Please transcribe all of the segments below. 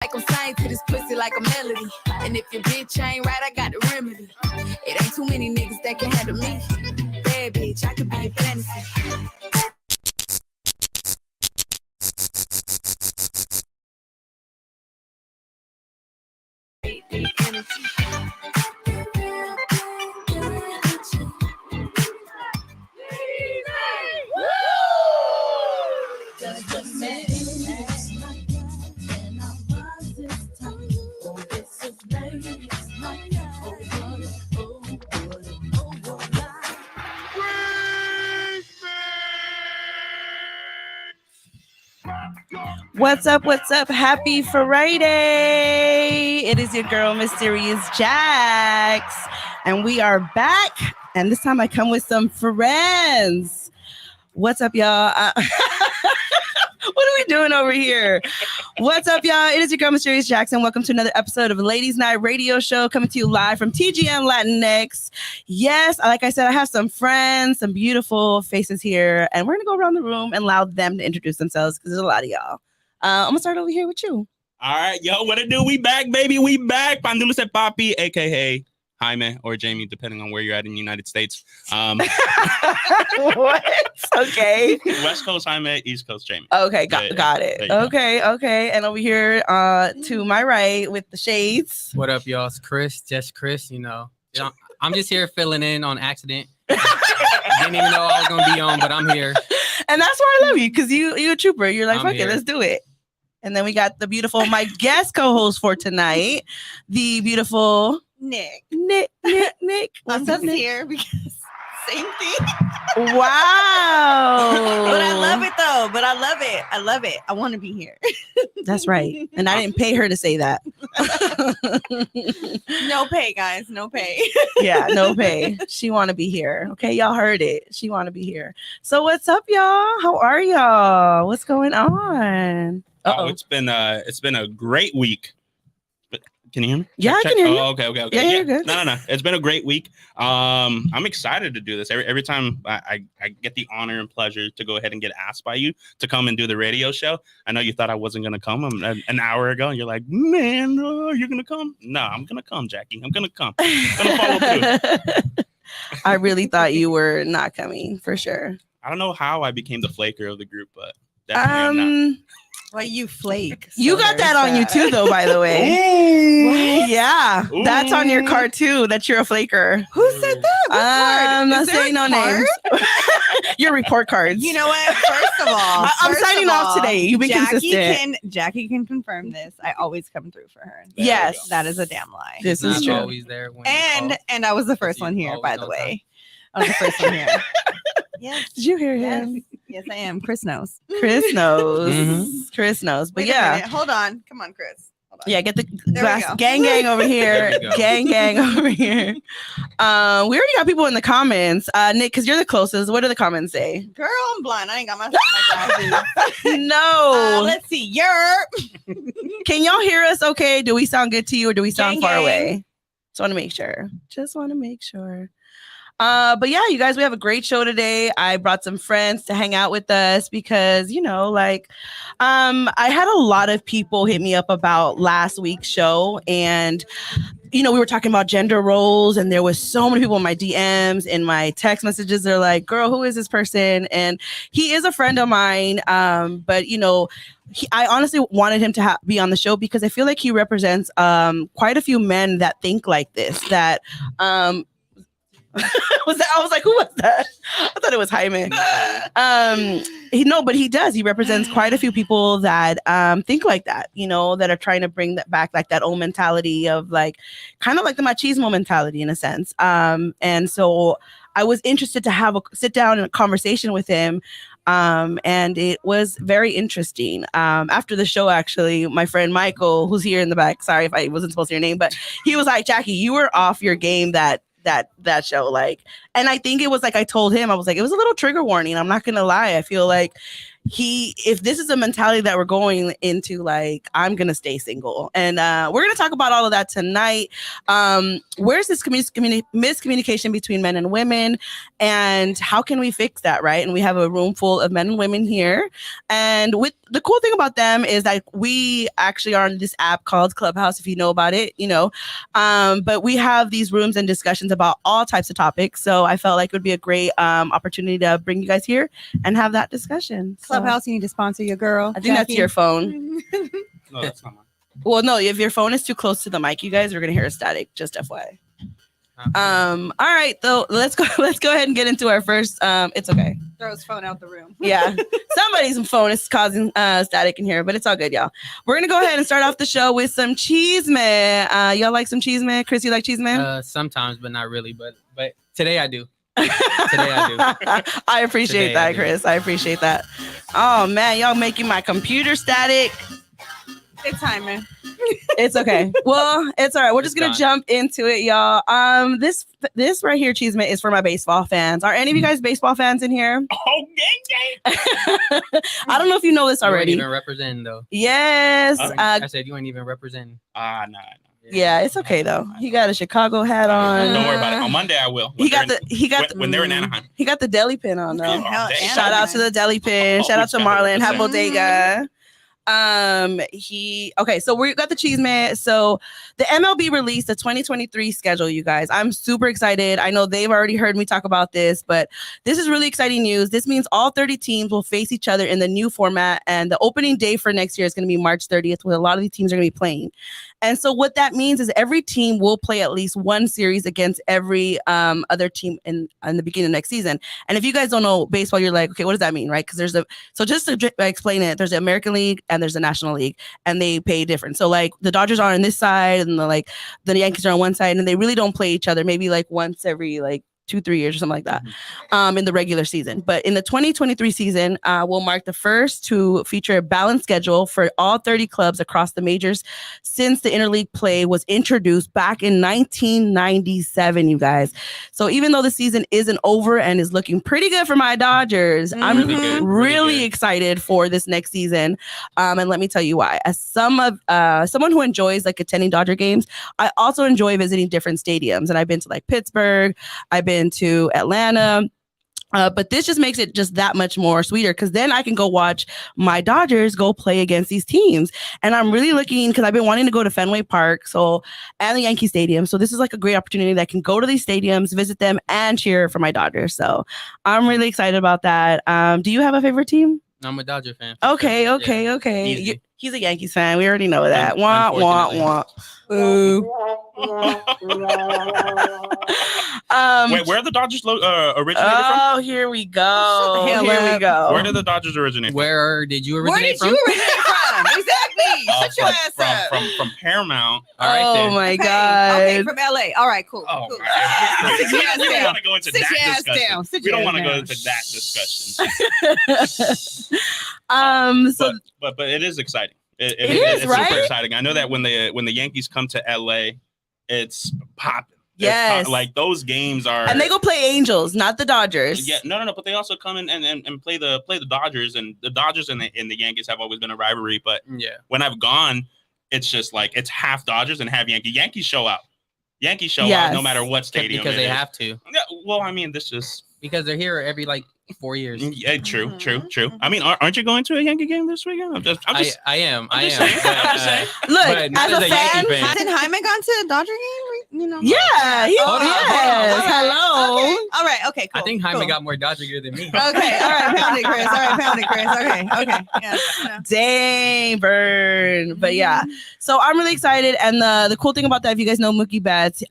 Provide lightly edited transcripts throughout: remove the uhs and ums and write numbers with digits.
Like I'm sang to this pussy like a melody. And if your bitch ain't right, I got the remedy. It ain't too many niggas that can handle me. Bad bitch, I could be a fantasy. What's up? What's up? Happy Friday. It is your girl, Mysterious Jax. And we are back. And this time I come with some friends. What's up, y'all? What are we doing over here? What's up, y'all? It is your girl, Mysterious Jackson. Welcome to another episode of Ladies Night Radio Show, coming to you live from TGM Latinx. Yes, like I said, I have some friends, some beautiful faces here, and we're going to go around the room and allow them to introduce themselves because there's a lot of y'all. I'm going to start over here with you. All right, yo, what it do? We back, baby. We back. Pandulce Papi, a.k.a. Jaime or Jamie, depending on where you're at in the United States. What? Okay. West Coast Jaime, East Coast Jamie. Okay, got it. Okay. And over here to my right with the shades. What up, y'all? It's Chris, just Chris, you know. I'm just here filling in on accident. Didn't even know I was going to be on, but I'm here. And that's why I love you, because you a trooper. You're like, fuck it, let's do it. And then we got the beautiful, my guest co-host for tonight, the beautiful... Nick. I'm just here because same thing. Wow. But I love it though. I love it. I want to be here. That's right. And I didn't pay her to say that. No pay, guys. No pay. Yeah, no pay. She want to be here. Okay, y'all heard it. She want to be here. So what's up, y'all? How are y'all? What's going on? Oh, it's been a great week. Can you hear me? Yeah, I can hear you. Oh, okay. Yeah, you're good. No. It's been a great week. I'm excited to do this. Every time I get the honor and pleasure to go ahead and get asked by you to come and do the radio show. I know you thought I wasn't going to come an hour ago. And you're like, man, you're going to come? No, I'm going to come, Jackie. I'm going to come. I'm going to follow through. I really thought you were not coming, for sure. I don't know how I became the flaker of the group, but definitely I'm not. Well, you flake. You got that on you too, though, by the way. Yeah, Ooh. That's on your card too, that you're a flaker. Who said that? What card? I'm not saying no names. Your report cards. You know what? First of all, I'm signing off today. You've been consistent. Jackie can confirm this. I always come through for her. Yes. That is a damn lie. This is true. Always there when And I was the first one here, by the way. I was the first one here. Yes. Did you hear him? Yes, I am. Chris knows. Chris knows. Mm-hmm. But Wait yeah. hold on. Come on, Chris. Hold on. Yeah, get the There we glass. go. Gang over here. There we go. Gang over here. We already got people in the comments. Nick, because you're the closest. What do the comments say? Girl, I'm blind. I ain't got my glasses. No. Let's see. You're Can y'all hear us okay? Do we sound good to you or do we sound Gang, far gang. away? Just want to make sure. But yeah, you guys, we have a great show today. I brought some friends to hang out with us because, you know, I had a lot of people hit me up about last week's show, and you know, we were talking about gender roles, and there was so many people in my DMs and my text messages. They're like, girl, who is this person? And he is a friend of mine. But you know, I honestly wanted him to be on the show because I feel like he represents quite a few men that think like this, that I was like, who was that? I thought it was Jaime. But he does. He represents quite a few people that think like that, you know, that are trying to bring that back, like that old mentality of like, kind of like the machismo mentality in a sense. And so I was interested to sit down in a conversation with him. And it was very interesting. After the show, actually, my friend Michael, who's here in the back, sorry if I wasn't supposed to say your name, but he was like, Jackie, you were off your game that show, like, and I think it was like, I told him, I was like, it was a little trigger warning. I'm not gonna lie. I feel like if this is a mentality that we're going into, like, I'm gonna stay single, and we're gonna talk about all of that tonight. Where's this miscommunication between men and women, and how can we fix that, right? And we have a room full of men and women here, and with the cool thing about them is that we actually are on this app called Clubhouse, if you know about it, but we have these rooms and discussions about all types of topics. So I felt like it would be a great opportunity to bring you guys here and have that discussion. Clubhouse, you need to sponsor your girl. I think that's your phone. No, that's not mine. Well, no, if your phone is too close to the mic, you guys are gonna hear a static. Just FYI. All right, though, let's go ahead and get into our first. It's okay. Throw his phone out the room. Yeah, somebody's phone is causing static in here, but it's all good, y'all. We're gonna go ahead and start off the show with some cheese man. Y'all like some cheese man? Chris, you like cheese man? Sometimes, but not really. But today I do. Today I do. I appreciate Today that, I do. Chris. I appreciate that. Oh man, y'all making my computer static. It's timing. It's okay. Well, it's all right. We're just gonna jump into it, y'all. This right here, Cheeseman, is for my baseball fans. Are any of you guys baseball fans in here? Oh, gang. I don't know if you know this You ain't already. even representing though. Yes. I said you ain't even representing. Nah. Yeah, it's okay though. He got a Chicago hat on. Don't worry about it. On Monday I will. When they're in Anaheim. He got the deli pin on though. Oh, dang. Shout out to the deli pin. Shout out to Marlon. Hat Bodega. So we got the cheese man. So the MLB released the 2023 schedule, you guys. I'm super excited. I know they've already heard me talk about this, but this is really exciting news. This means all 30 teams will face each other in the new format, and the opening day for next year is going to be March 30th, where a lot of these teams are going to be playing. And so what that means is every team will play at least one series against every other team in the beginning of next season. And if you guys don't know baseball, you're like, okay, what does that mean, right? Because just to explain it, there's the American League and there's the National League, and they pay different. So like the Dodgers are on this side, and the Yankees are on one side, and they really don't play each other. Maybe like once every 2-3 years or something like that in the regular season. But in the 2023 season will mark the first to feature a balanced schedule for all 30 clubs across the majors since the interleague play was introduced back in 1997, you guys. So even though the season isn't over and is looking pretty good for my Dodgers, I'm really excited for this next season. And let me tell you why. As someone who enjoys like attending Dodger games, I also enjoy visiting different stadiums. And I've been to like Pittsburgh, I've been to Atlanta, but this just makes it just that much more sweeter, because then I can go watch my Dodgers go play against these teams. And I'm really looking, because I've been wanting to go to Fenway Park and the Yankee Stadium. So this is like a great opportunity that I can go to these stadiums, visit them, and cheer for my Dodgers. So I'm really excited about that. Do you have a favorite team? I'm a Dodger fan. Okay. Easy. He's a Yankees fan. We already know that. Wah, wah, wah. Boo. Wait, where are the Dodgers originated from? Oh, here we go. Here we go. Where did the Dodgers originate? Where did you originate from? Where did you originate from? Exactly. Shut your ass up. From Paramount. All right, Oh then. my Okay, God. Okay, from LA. All right, cool. Oh, cool. my God. Sit your ass We don't down. want to go into Sit your that ass discussion. down. Sit We your don't ass want to go down. into that discussion. So But it is exciting. is, it's right? super exciting. I know that when the Yankees come to LA, it's popping. Yes. Like those games are. and they go play Angels, not the Dodgers. Yeah, no. But they also come in and play the Dodgers, and the Dodgers and the Yankees have always been a rivalry. But Yeah. when I've gone, it's just like it's half Dodgers and half Yankee. Yankees show out. Yankees show Yes. out no matter what stadium. Because it they is. have to. Yeah, well, I mean, this is. Because they're here every 4 years. Yeah, true. I mean, aren't you going to a Yankee game this weekend? I'm just I am. I'm just saying. But, I'm just saying. Look, But not as as a a Yankee fan, fan. Hasn't Hyman gone to a Dodger game? You know? yeah, he Hold on, yes. hold on. Hello. Okay. All right. Okay. Cool. I think Jaime cool. got more Dodger gear than me. Okay. All right. Pound it, Chris. All right. Pound it, Chris. Okay. Yeah. Dang, burn. But yeah, so I'm really excited. And the cool thing about that, if you guys know Mookie Betts,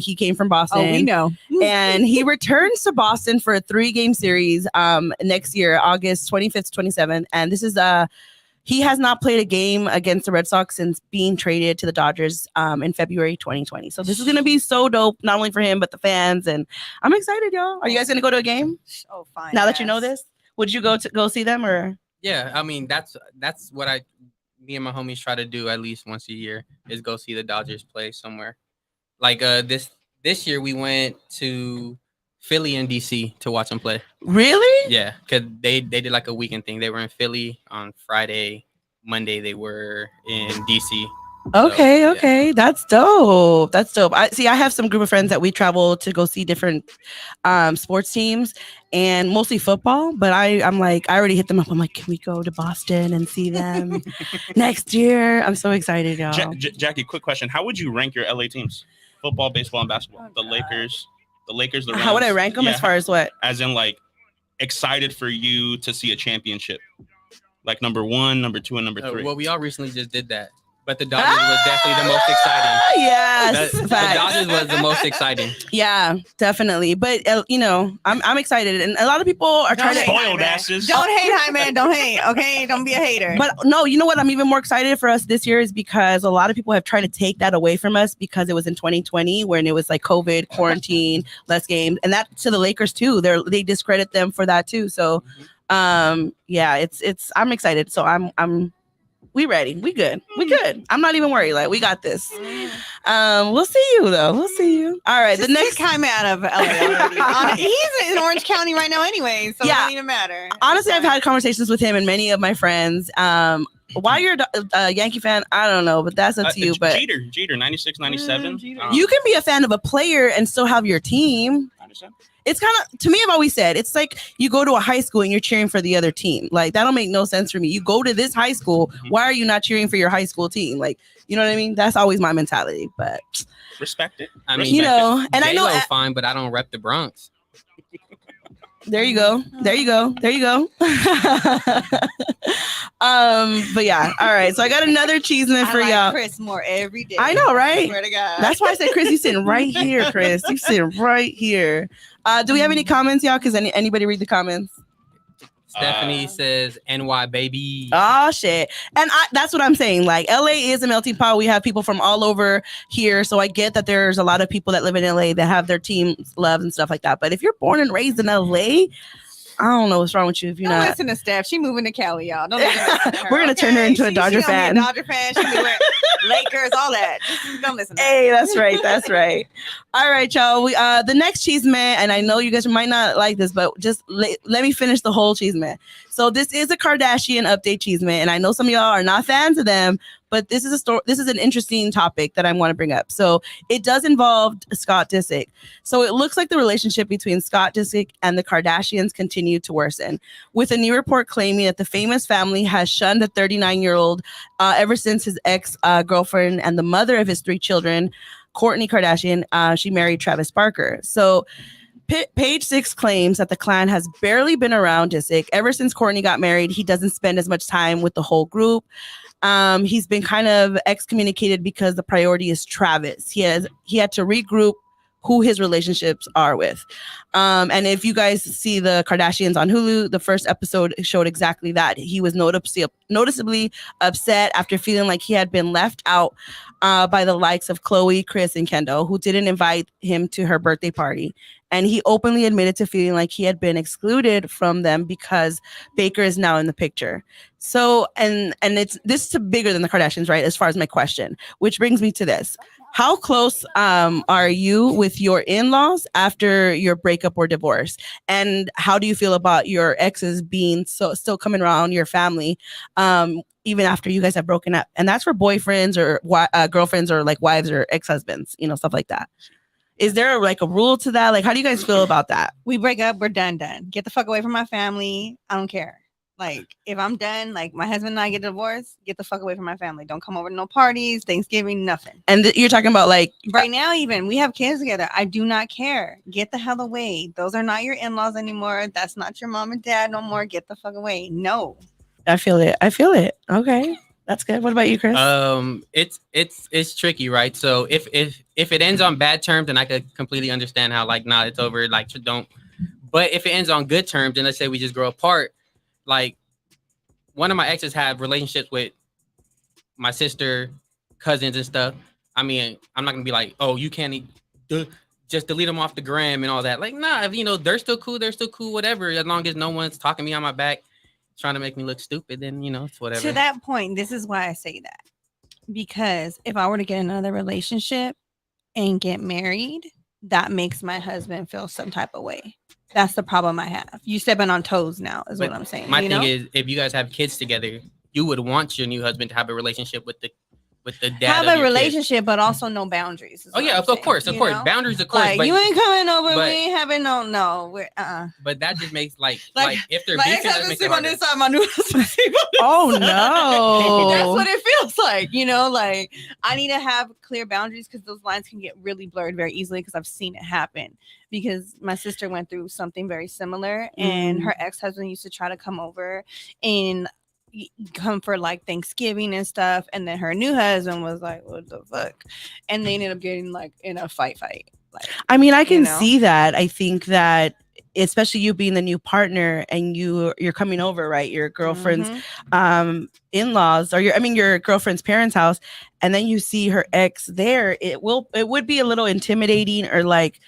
he came from Boston. Oh, we know. And he returns to Boston for a 3-game series next year, August 25th to 27th. And this is he has not played a game against the Red Sox since being traded to the Dodgers in February 2020. So this is gonna be so dope, not only for him but the fans. And I'm excited, y'all. Are you guys gonna go to a game Oh, fine. now that you know this? Would you go see them or? Yeah, I mean that's what me and my homies try to do at least once a year is go see the Dodgers play somewhere. Like this year we went to Philly and DC to watch them play. Really? Yeah, because they did like a weekend thing. They were in Philly on Friday. Monday they were in DC. Okay, So, yeah. okay. That's dope. That's dope. I see I have some group of friends that we travel to go see different sports teams and mostly football, but I'm like I already hit them up. I'm like, can we go to Boston and see them next year? I'm so excited, y'all. Jackie, quick question: how would you rank your LA teams? Football, baseball, and basketball. The Lakers, the Rams. How would I rank them Yeah. as far as what? As in, like, excited for you to see a championship, like number 1, number 2, and number 3. Well, we all recently just did that, but the Dodgers was definitely the most exciting. Yes, The facts. Dodgers was the most exciting. Yeah, definitely. But I'm excited, and a lot of people are trying to. Spoiled asses. Don't hate, high man. Don't hate. Okay, don't be a hater. But no, you know what? I'm even more excited for us this year is because a lot of people have tried to take that away from us because it was in 2020 when it was like COVID, quarantine, less games, and that to the Lakers too. They discredit them for that too. So, yeah, it's I'm excited. So we ready. We good. We good. I'm not even worried. Like we got this. We'll see you though. We'll see you. All right. Just the next time out of LA already. He's in Orange County right now anyway, so Yeah. it doesn't even matter. Honestly, I've had conversations with him and many of my friends. Why you're a Yankee fan, I don't know, but that's up to you. But Jeter, 96, 97. Jeter. you can be a fan of a player and still have your team. I understand. It's kind of, to me, I've always said, it's like you go to a high school and you're cheering for the other team. Like, that don't make no sense for me. You go to this high school, why are you not cheering for your high school team? Like, you know what I mean? That's always my mentality. But, Respect it. I mean, you know, and I know, J-Lo fine, but I don't rep the Bronx. there you go. There you go. There you go. But yeah. All right. So I got another cheeseman for I like y'all. Chris more every day. I know, right? Swear to God. That's why I said, Chris, you sitting right here, Chris. You sitting right here. Do we have any comments, y'all? Because anybody read the comments? Stephanie says NY baby. Oh shit. And that's what I'm saying. Like LA is a melting pot. We have people from all over here. So I get that there's a lot of people that live in LA that have their team love and stuff like that. But if you're born and raised in LA, I don't know what's wrong with you if you're Don't not. listen to Steph. She moving to Cali, y'all. Don't listen to her, We're gonna turn her into a Dodger she gonna fan. be a Dodger fan. She be wearing Lakers, all that. Just don't listen to her. Hey, that's right. That's right. All right, y'all. We the next cheese man, and I know you guys might not like this, but just let me finish the whole cheese man. So this is a Kardashian update cheese man, and I know some of y'all are not fans of them, but this is a story. This is an interesting topic that I want to bring up. So it does involve Scott Disick. So it looks like the relationship between Scott Disick and the Kardashians continued to worsen, with a new report claiming that the famous family has shunned the 39-year-old ever since his ex-girlfriend and the mother of his 3 children, Kourtney Kardashian, she married Travis Barker. So Page 6 claims that the clan has barely been around Disick. Ever since Kourtney got married, he doesn't spend as much time with the whole group. He's been kind of excommunicated because the priority is Travis. He had to regroup who his relationships are with. And if you guys see the Kardashians on Hulu, the first episode showed exactly that. He was noticeably upset after feeling like he had been left out by the likes of Khloe, Kris, and Kendall, who didn't invite him to her birthday party. And he openly admitted to feeling like he had been excluded from them because Baker is now in the picture. So, and it's this is bigger than the Kardashians, right? As far as my question, which brings me to this. How close are you with your in-laws after your breakup or divorce? And how do you feel about your exes being still coming around your family, even after you guys have broken up? And that's for boyfriends or girlfriends or like wives or ex-husbands, stuff like that. Is there like a rule to that? Like, how do you guys feel about that? We break up, we're done. Get the fuck away from my family. I don't care. Like, if I'm done, like my husband and I get divorced, get the fuck away from my family. Don't come over to no parties, Thanksgiving, nothing. And you're talking about like right now, even we have kids together. I do not care. Get the hell away. Those are not your in-laws anymore. That's not your mom and dad no more. Get the fuck away. No. I feel it. Okay. That's good. What about you, Chris? It's tricky, right? So if it ends on bad terms, then I could completely understand how like, nah, it's over. Like, don't. But if it ends on good terms, then let's say we just grow apart. Like, one of my exes have relationships with my sister, cousins, and stuff. I mean, I'm not gonna be like, oh, you can't just delete them off the gram and all that. Like, nah, if they're still cool, whatever. As long as no one's talking me on my back, trying to make me look stupid, then it's whatever. To that point, this is why I say that. Because if I were to get another relationship and get married, that makes my husband feel some type of way. That's the problem I have. You stepping on toes now is But what I'm saying. My you thing know? is, if you guys have kids together, you would want your new husband to have a relationship with the dad. Have of a your relationship, but also no boundaries. is Oh what yeah, I'm of saying, course, of you course. know? Boundaries, of course. Like but you ain't coming over. but- We ain't having no. We're but that just makes like Like- if they're my beefing, that ex-husband makes it sleep on harder. this side, my new husband sleep on this Oh side. no. That's what it feels like, you know. Like I need to have clear boundaries because those lines can get really blurred very easily. Because I've seen it happen. Because my sister went through something very similar, and her ex-husband used to try to come over and come for like Thanksgiving and stuff, and then her new husband was like, "What the fuck?" And they ended up getting like in a fight. Like, I mean, I can know? see that. I think that especially you being the new partner and you're coming over, right? Your girlfriend's mhm. in-laws or your girlfriend's parents' house, and then you see her ex there, it would be a little intimidating, or like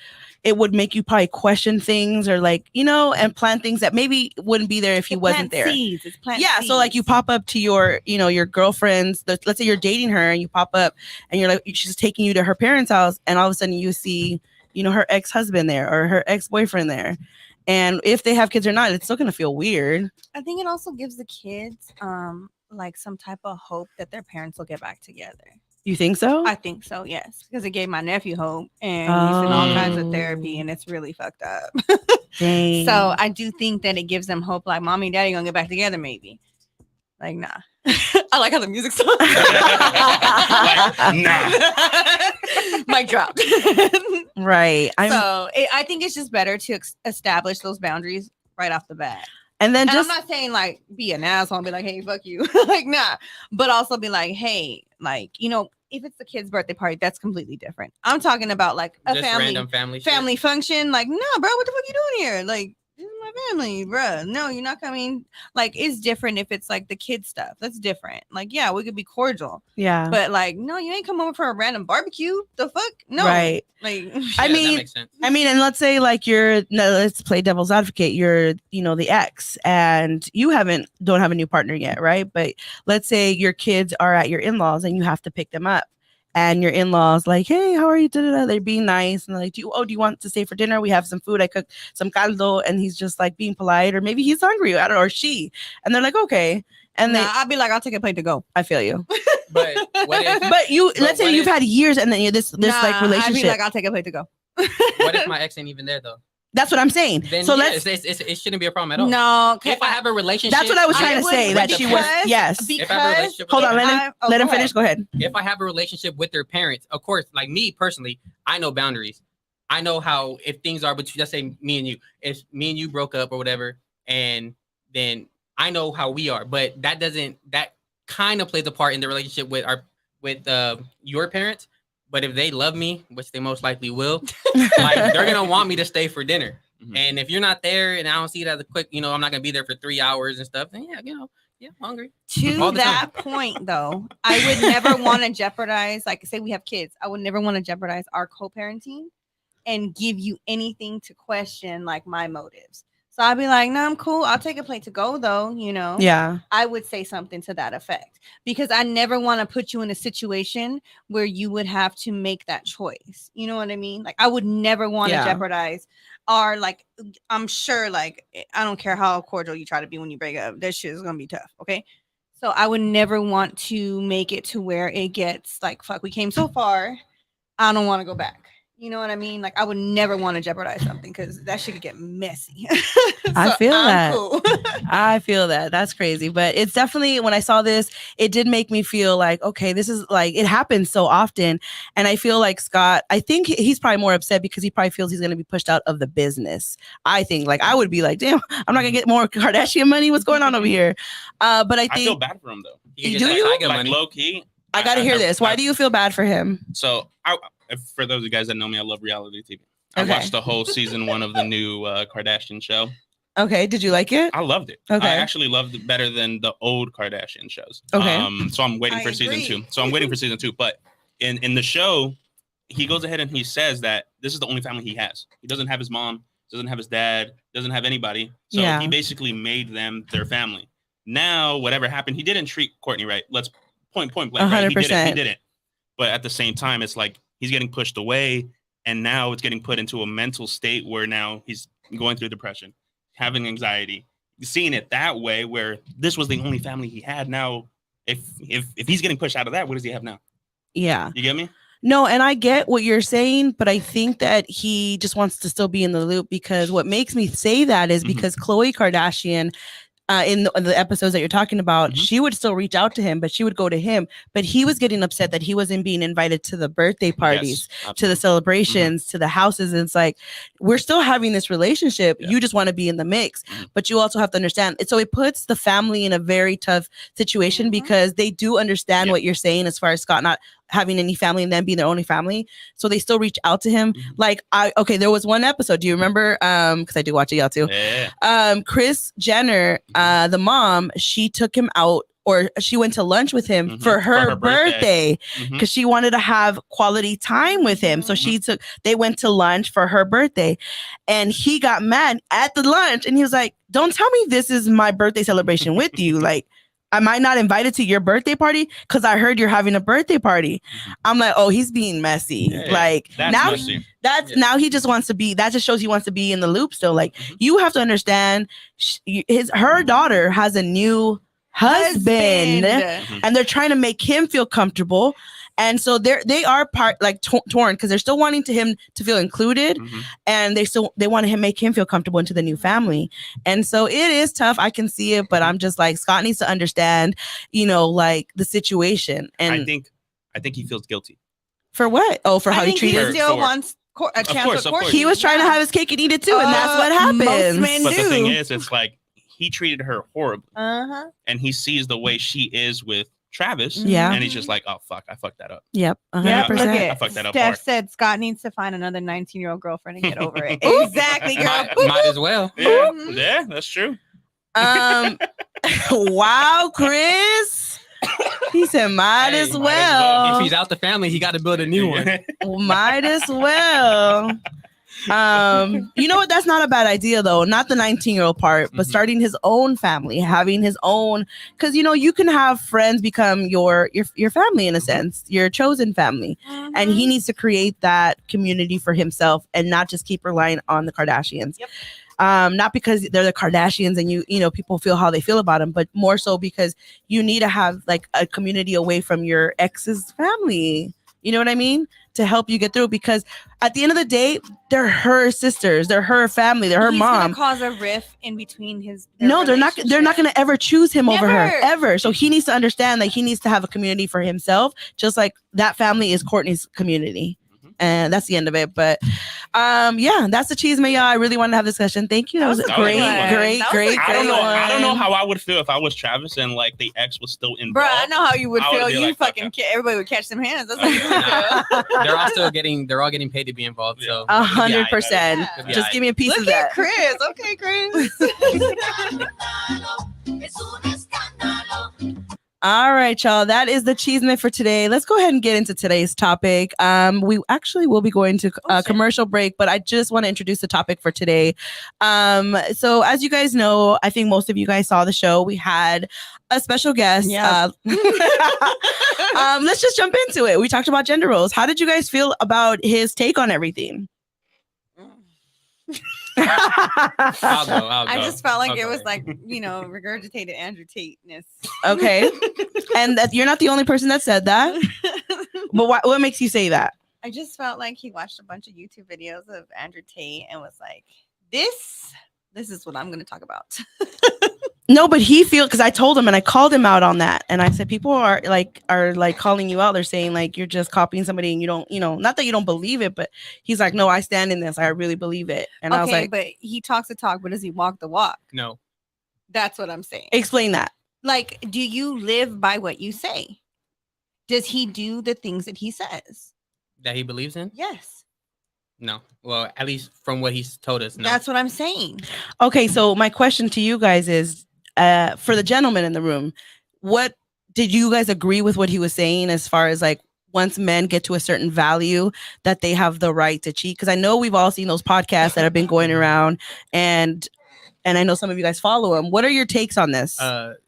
it would make you probably question things, or like, and plan things that maybe wouldn't be there if he It wasn't plant there. Seeds. It's plant Yeah, so like you seeds. pop up to your girlfriend's, let's say you're dating her, and you pop up and you're like, she's taking you to her parents' house, and all of a sudden you see her ex-husband there or her ex-boyfriend there, and if they have kids or not, it's still gonna feel weird. I think it also gives the kids like some type of hope that their parents will get back together. You think so? I think so, yes, because it gave my nephew hope, and he's in all kinds of therapy, Oh. and it's really fucked up. Dang. So I do think that it gives them hope, like mommy and daddy gonna get back together, maybe. Like, nah. I like how the music's on. Like, nah. Mic drop. Right. I think it's just better to establish those boundaries right off the bat. And then And just I'm not saying like be an asshole and be like, hey, fuck you. Like, nah. But also be like, hey, like, if it's the kid's birthday party, that's completely different. I'm talking about like a Just random family shit. function. Like, nah, bro, what the fuck you doing here? Like, this is my family, bro. No, you're not coming. Like, it's different if it's like the kid stuff. That's different. Like, yeah, we could be cordial, yeah. but like, no, you ain't come over for a random barbecue. The fuck? No. Right. Like, Yeah, I that mean, makes sense. and let's say like let's play devil's advocate. You're, the ex, and you don't have a new partner yet, right? But let's say your kids are at your in-laws and you have to pick them up, and your in-laws like, hey, how are you? Da-da-da. They're being nice, and they're like, do you want to stay for dinner? We have some food. I cooked some caldo, and he's just like being polite, or maybe he's hungry. I don't know, or she, and they're like, okay, and nah, I'd be like, I'll take a plate to go. I feel you. But what if But But let's say what you've if- had years, and then this like Nah, relationship. I'd be like, I'll take a plate to go. what if my ex ain't even there though? That's what I'm saying. Then So yeah, let's. it shouldn't be a problem at all. No, If I have a relationship, That's what I was trying to would- say. That she was. because- Yes. If I have a relationship with Hold on. her- Let him go finish. ahead. Go ahead. if I have a relationship with their parents, of course, like me personally, I know boundaries. I know how if things are between, let's say me and you, if me and you broke up or whatever, and then I know how we are, but that kind of plays a part in the relationship with your parents. But if they love me, which they most likely will, like they're gonna want me to stay for dinner. Mhm. And if you're not there and I don't see it as a quick, I'm not gonna be there for 3 hours and stuff, then yeah, I'm hungry. To All the that point, though, I would never want to jeopardize, like, say we have kids, I would never want to jeopardize our co-parenting and give you anything to question, like, my motives. So I'd be like, no, I'm cool. I'll take a plate to go, though, Yeah. I would say something to that effect because I never want to put you in a situation where you would have to make that choice. You know what I mean? Like, I would never want to Yeah. jeopardize our, like, I'm sure, like, I don't care how cordial you try to be when you break up, that shit is going to be tough. Okay. So I would never want to make it to where it gets like, fuck, we came so far. I don't want to go back. You know what I mean? Like, I would never want to jeopardize something because that shit could get messy. I feel that. Cool. I feel that. That's crazy. But it's definitely, when I saw this, it did make me feel like, okay, this is like, it happens so often. And I feel like Scott, I think he's probably more upset because he probably feels he's going to be pushed out of the business. I think, like, I would be like, damn, I'm not going to get more Kardashian money. What's going on over here? But I I feel think, bad for him though. You Do can get you? Tiger Like money. low key. I got to hear this. Why I- do you feel bad for him? So, for those of you guys that know me, I love reality TV. I Okay. watched the whole season 1 of the new Kardashian show. Okay. Did you like it? I loved it. Okay. I actually loved it better than the old Kardashian shows. Okay. So I'm waiting I for season agree. 2. So I'm waiting for season 2. But in the show, he goes ahead and he says that this is the only family he has. He doesn't have his mom, doesn't have his dad, doesn't have anybody. So Yeah. he basically made them their family. Now, whatever happened, he didn't treat Courtney right. Let's point blank. Right? 100%. He didn't. But at the same time, it's like he's getting pushed away. and now it's getting put into a mental state where now he's going through depression, having anxiety, seeing it that way, where this was the only family he had. Now, if he's getting pushed out of that, what does he have now? Yeah. You get me? No, and I get what you're saying, but I think that he just wants to still be in the loop, because what makes me say that is because Khloe Kardashian, in the episodes that you're talking about, she would still reach out to him, but she would go to him. But he was getting upset that he wasn't being invited to the birthday parties, to the celebrations, to the houses. And it's like, we're still having this relationship. Yeah. You just want to be in the mix. But you also have to understand. So it puts the family in a very tough situation, because they do understand what you're saying as far as Scott not having any family and them being their only family. So they still reach out to him. Like, there was one episode. Do you remember? Because I do watch it, y'all too. Yeah. Kris Jenner, the mom, she took him out, or she went to lunch with him for her birthday, because she wanted to have quality time with him. So they went to lunch for her birthday, and he got mad at the lunch, and he was like, "Don't tell me this is my birthday celebration with you. Like, am I not invited to your birthday party? Because I heard you're having a birthday party." I'm like, oh, he's being messy. Yeah, like that's now, messy. now he just wants to be. That just shows he wants to be in the loop still. Like, you have to understand, her daughter has a new husband, and they're trying to make him feel comfortable. And so they are torn, because they're still wanting him to feel included, and they want to make him feel comfortable into the new family. And so it is tough. I can see it, but I'm just like, Scott needs to understand, like, the situation. And I think he feels guilty. For what? Oh, for how he treated he still wants a chance course, of of court. course. He was trying to have his cake and eat it too, and that's what happens. Most men But the thing do. is, it's like he treated her horribly, and he sees the way she is with Travis. Yeah. And he's just like, oh fuck, I fucked that up. Yep, Yeah, 100%. Look I at fucked that up Steph hard. said Scott needs to find another 19-year-old girlfriend and get over it. Exactly, girl. Might as well. Yeah, that's true. Wow, Chris. He said, might Hey, as might well. If he's out the family, he got to build a new one. Might as well. You know what? That's not a bad idea, though. Not the 19-year-old part, but starting his own family, having his own, because you can have friends become your family in a sense, your chosen family, and he needs to create that community for himself and not just keep relying on the Kardashians. Yep. Not because they're the Kardashians and people feel how they feel about them, but more so because you need to have like a community away from your ex's family. You know what I mean? To help you get through, because at the end of the day, they're her sisters, they're her family, they're her He's mom. gonna cause a rift in between No, they're not going to ever choose him over her, Never. ever. So he needs to understand that he needs to have a community for himself, just like that family is Courtney's community. And that's the end of it. But yeah, that's the cheese y'all. I really wanted to have this discussion. Thank you. That was a That was great, a good one. great, That was great, a I don't great know. one. I don't know how I would feel if I was Travis and like the ex was still involved. Bro, I know how you would I would feel. be You like, fuck fucking everybody would catch them hands. That's what you would do. They're all getting paid to be involved. So 100%. Yeah. Just give me a piece Look of that. at Chris. Okay, Chris. All right, y'all. That is the Cheesemate for today. Let's go ahead and get into today's topic. We actually will be going to a commercial break, but I just want to introduce the topic for today. So as you guys know, I think most of you guys saw the show. We had a special guest. Yeah. Let's just jump into it. We talked about gender roles. How did you guys feel about his take on everything? I'll go. I just felt like Okay. it was like, regurgitated Andrew Tate-ness. Okay. And that you're not the only person that said that. But what makes you say that? I just felt like he watched a bunch of YouTube videos of Andrew Tate and was like, this is what I'm going to talk about. No, but because I told him and I called him out on that. And I said, people are calling you out. They're saying like, you're just copying somebody and you don't, not that you don't believe it, but he's like, no, I stand in this. I really believe it. And I was like, but he talks the talk, but does he walk the walk? No. That's what I'm saying. explain that. Like, do you live by what you say? Does he do the things that he says? That he believes in? Yes. No. Well, at least from what he's told us, no. That's what I'm saying. Okay. So my question to you guys is, for the gentleman in the room, what did you guys agree with what he was saying as far as like, once men get to a certain value that they have the right to cheat? Because I know we've all seen those podcasts that have been going around, and I know some of you guys follow them. What are your takes on this?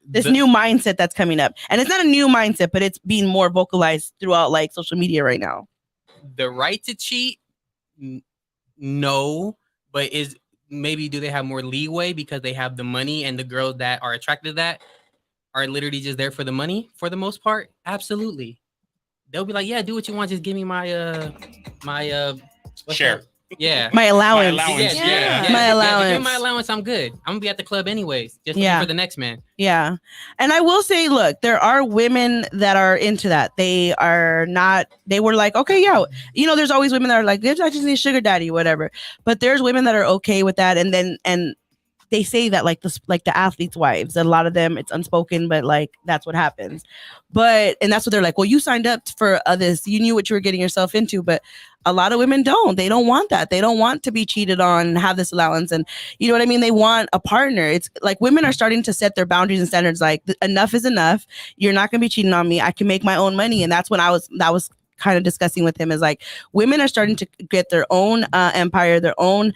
This new mindset that's coming up, and it's not a new mindset, but it's being more vocalized throughout like social media right now. The right to cheat no, but do they have more leeway because they have the money, and the girls that are attracted to that are literally just there for the money for the most part? Absolutely. They'll be like, yeah, do what you want. Just give me my what's Share. that? Yeah. My allowance. My allowance. Yeah. My Give allowance. me my allowance. I'm good. I'm gonna be at the club anyways, just looking Yeah. for the next man. Yeah. And I will say, look, there are women that are into that. They were like, okay, yeah, there's always women that are like, I just need a sugar daddy, whatever. But there's women that are okay with that. And they say that like the athletes' wives, a lot of them, it's unspoken, but like that's what happens. And that's what they're like, well, you signed up for this, you knew what you were getting yourself into. But a lot of women don't. They don't want that. They don't want to be cheated on and have this allowance. And you know what I mean? They want a partner. It's like women are starting to set their boundaries and standards. Like enough is enough. You're not going to be cheating on me. I can make my own money. And that's when that was kind of discussing with him, is like women are starting to get their own empire, their own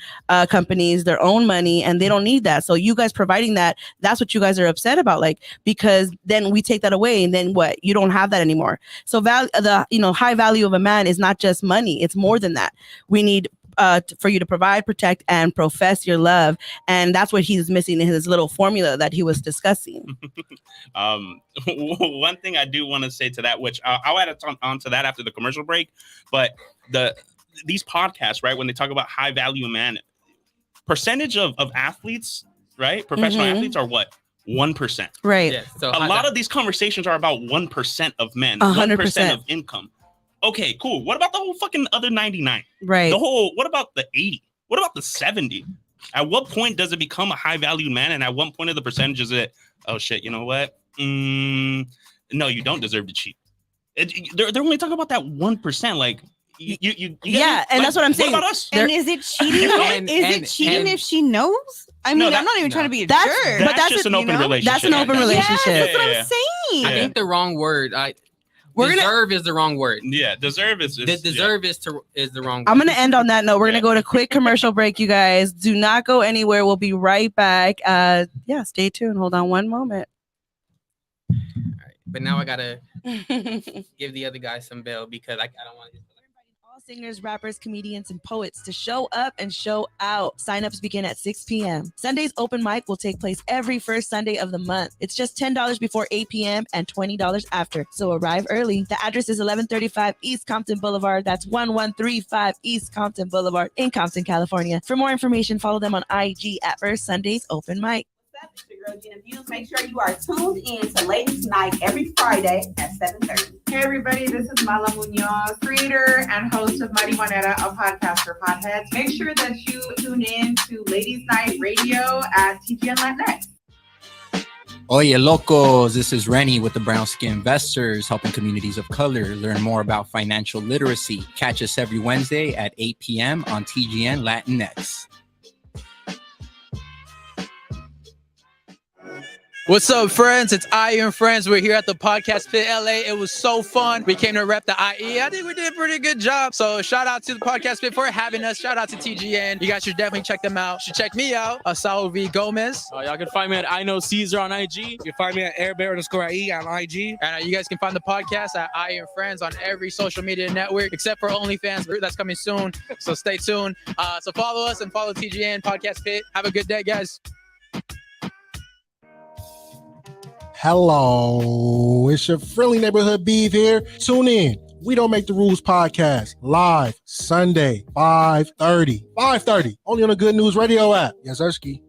companies, their own money, and they don't need that. So you guys providing that's what you guys are upset about, like, because then we take that away, and then what? You don't have that anymore. So high value of a man is not just money. It's more than that. We need for you to provide, protect, and profess your love. And that's what he's missing in his little formula that he was discussing. One thing I do want to say to that, which I'll add on to that after the commercial break, but these podcasts, right, when they talk about high value man, percentage of athletes, right, professional athletes are what? 1%. Right. Yeah, so A lot of these conversations are about 1% of men, 100%. 1% of income. Okay, cool. What about the whole fucking other 99? Right. What about the 80? What about the 70? At what point does it become a high value man? And at what point of the percentage is it, oh shit, you know what? No, you don't deserve to cheat. They're only talking about that 1%. Like, you yeah, and that's what I'm saying. What about us? And is it cheating? Is it cheating if she knows? I mean, I'm not even trying to be a jerk. That's just an open relationship. That's an open relationship. Yes, that's what I'm saying. I think the wrong word. We're deserve is the wrong word. Yeah, deserve is is the wrong word. I'm gonna end on that note. We're gonna go to quick commercial break, you guys. Do not go anywhere. We'll be right back. Stay tuned. Hold on one moment. All right. But now I gotta give the other guy some bail because I don't want to. All singers, rappers, comedians, and poets to show up and show out. Sign-ups begin at 6 p.m. Sunday's open mic will take place every first Sunday of the month. It's just $10 before 8 p.m. and $20 after, so arrive early. The address is 1135 East Compton Boulevard. That's 1135 East Compton Boulevard in Compton, California. For more information, follow them on IG at First Sunday's Open Mic. It's your girl Gina Views. Make sure you are tuned in to Ladies Night every Friday at 7:30. Hey everybody, this is Mala Munoz, creator and host of Mighty Juanetta, a podcast for potheads. Make sure that you tune in to Ladies Night Radio at TGN Latinx. Oye locos, this is Rennie with the Brown Skin Investors, helping communities of color learn more about financial literacy. Catch us every Wednesday at 8 p.m. on TGN Latinx. What's up, friends? It's Iron Friends. We're here at the Podcast Pit LA. It was so fun. We came to rep the IE. I think we did a pretty good job. So shout out to the Podcast Pit for having us. Shout out to TGN. You guys should definitely check them out. You should check me out, Saul V. Gomez. Y'all can find me at I Know Caesar on IG. You can find me at airbear_IE on IG. And you guys can find the podcast at Iron Friends on every social media network, except for OnlyFans. That's coming soon. So stay tuned. So follow us and follow TGN Podcast Pit. Have a good day, guys. Hello, it's your friendly neighborhood Beeve here. Tune in. We Don't Make the Rules podcast live Sunday, 5:30, only on the Good News Radio app. Yes, Ersky.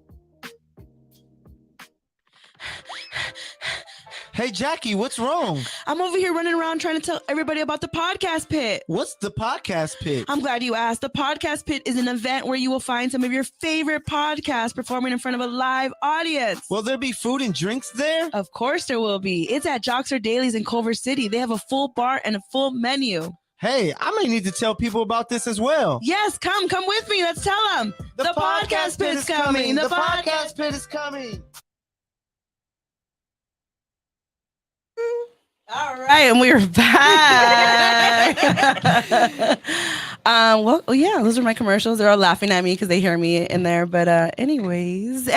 Hey, Jackie, what's wrong? I'm over here running around trying to tell everybody about the Podcast Pit. What's the Podcast Pit? I'm glad you asked. The Podcast Pit is an event where you will find some of your favorite podcasts performing in front of a live audience. Will there be food and drinks there? Of course there will be. It's at Joxer Dailies in Culver City. They have a full bar and a full menu. Hey, I may need to tell people about this as well. Yes, come with me. Let's tell them. The Podcast Pit is coming. The Podcast Pit is coming. All right, and we're back. Well, oh yeah, those are my commercials. They're all laughing at me because they hear me in there. But anyways,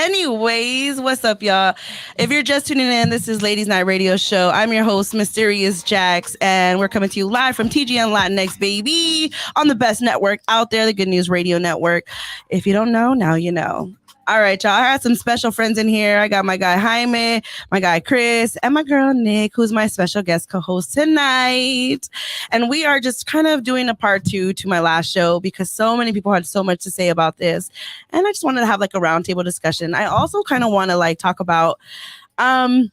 what's up, y'all? If you're just tuning in, this is Ladies Night Radio Show. I'm your host, Mysterious Jax, and we're coming to you live from TGN Latinx, baby, on the best network out there, the Good News Radio Network. If you don't know, now you know. All right, y'all. I got some special friends in here. I got my guy Jaime, my guy Chris, and my girl Nick, who's my special guest co-host tonight. And we are just kind of doing a part 2 to my last show because so many people had so much to say about this. And I just wanted to have like a roundtable discussion. I also kind of want to like talk about dating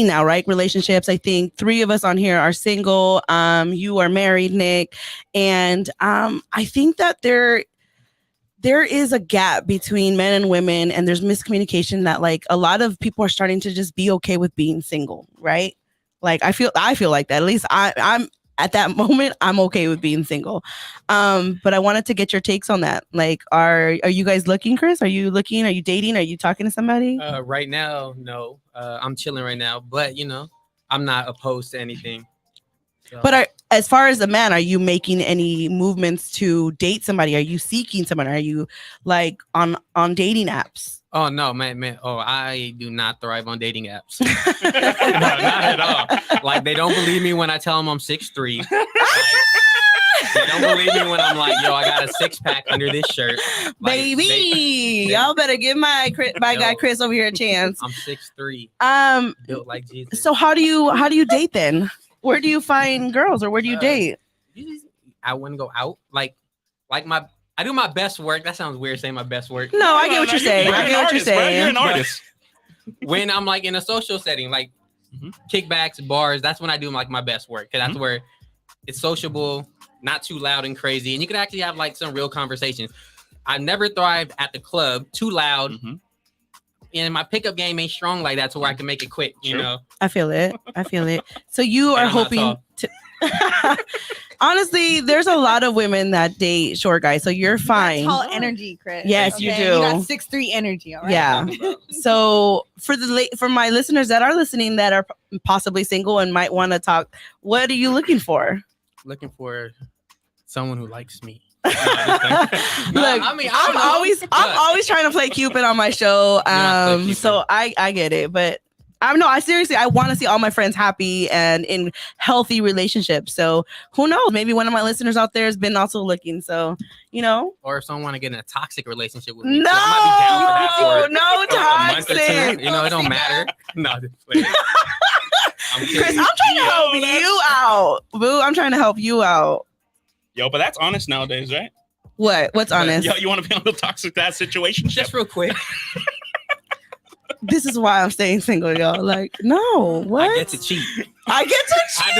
now, right? Relationships. I think 3 of us on here are single. You are married, Nick. And I think that there is a gap between men and women, and there's miscommunication that like a lot of people are starting to just be okay with being single, right? Like I feel like that. At least I'm at that moment, I'm okay with being single. But I wanted to get your takes on that. Like, are you guys looking, Chris? Are you looking? Are you dating? Are you talking to somebody? Right now, no. I'm chilling right now, but I'm not opposed to anything. So. But as far as a man, are you making any movements to date somebody? Are you seeking someone? Are you like on dating apps? Oh no, man. Oh, I do not thrive on dating apps. No, not at all. Like they don't believe me when I tell them I'm 6'3". They don't believe me when I'm like, yo, I got a 6-pack under this shirt. Like, baby, y'all better give my guy Chris over here a chance. I'm 6'3". Built like Jesus. So how do you date then? Where do you find girls, or where do you date? I wouldn't go out. Like I do my best work. That sounds weird saying my best work. No, I get what you're saying. I get what you're saying. You're an artist. When I'm like in a social setting, like kickbacks, bars, that's when I do like my best work. Cause that's where it's sociable, not too loud and crazy, and you can actually have like some real conversations. I never thrived at the club, too loud. And my pickup game ain't strong like that to where I can make it quick, you know? I feel it. So you are hoping to... Honestly, there's a lot of women that date short guys, so you're fine. Tall energy, Chris. Yes, you do. You got 6'3" energy, all right? Yeah. So for my listeners that are listening that are possibly single and might want to talk, what are you looking for? Looking for someone who likes me. Look, I'm always trying to play Cupid on my show. So I get it, but I seriously want to see all my friends happy and in healthy relationships. So who knows? Maybe one of my listeners out there has been also looking. So or if someone want to get in a toxic relationship with me, no, so I might be down for that no toxic. It don't matter. No, Chris, I'm trying to help you out, boo. I'm trying to help you out. Yo, but that's honest nowadays, right? What's honest? Yo, you want to be on the toxic situation? Just real quick. This is why I'm staying single, y'all. Like, no, what? I get to cheat. I deserve to cheat.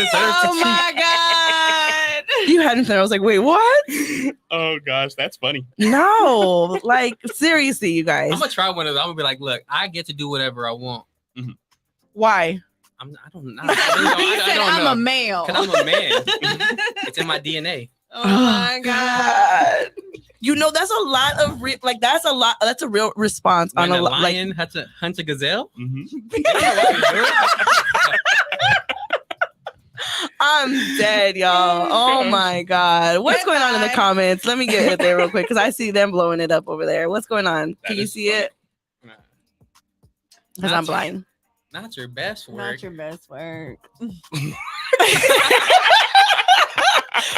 Oh my God. You hadn't said. I was like, wait, what? Oh gosh, that's funny. No, like seriously, you guys. I'm gonna try one of those. I'm gonna be like, look, I get to do whatever I want. Why? I don't know. He said I'm a male. Because I'm a man. It's in my DNA. Oh my God. That's a lot of that's a real response when on a lion hunts a gazelle. I'm dead, y'all. Oh my God. What's going on in the comments? Let me get it there real quick because I see them blowing it up over there. What's going on? Can you see it? Because I'm blind. Not your best work. Not your best work.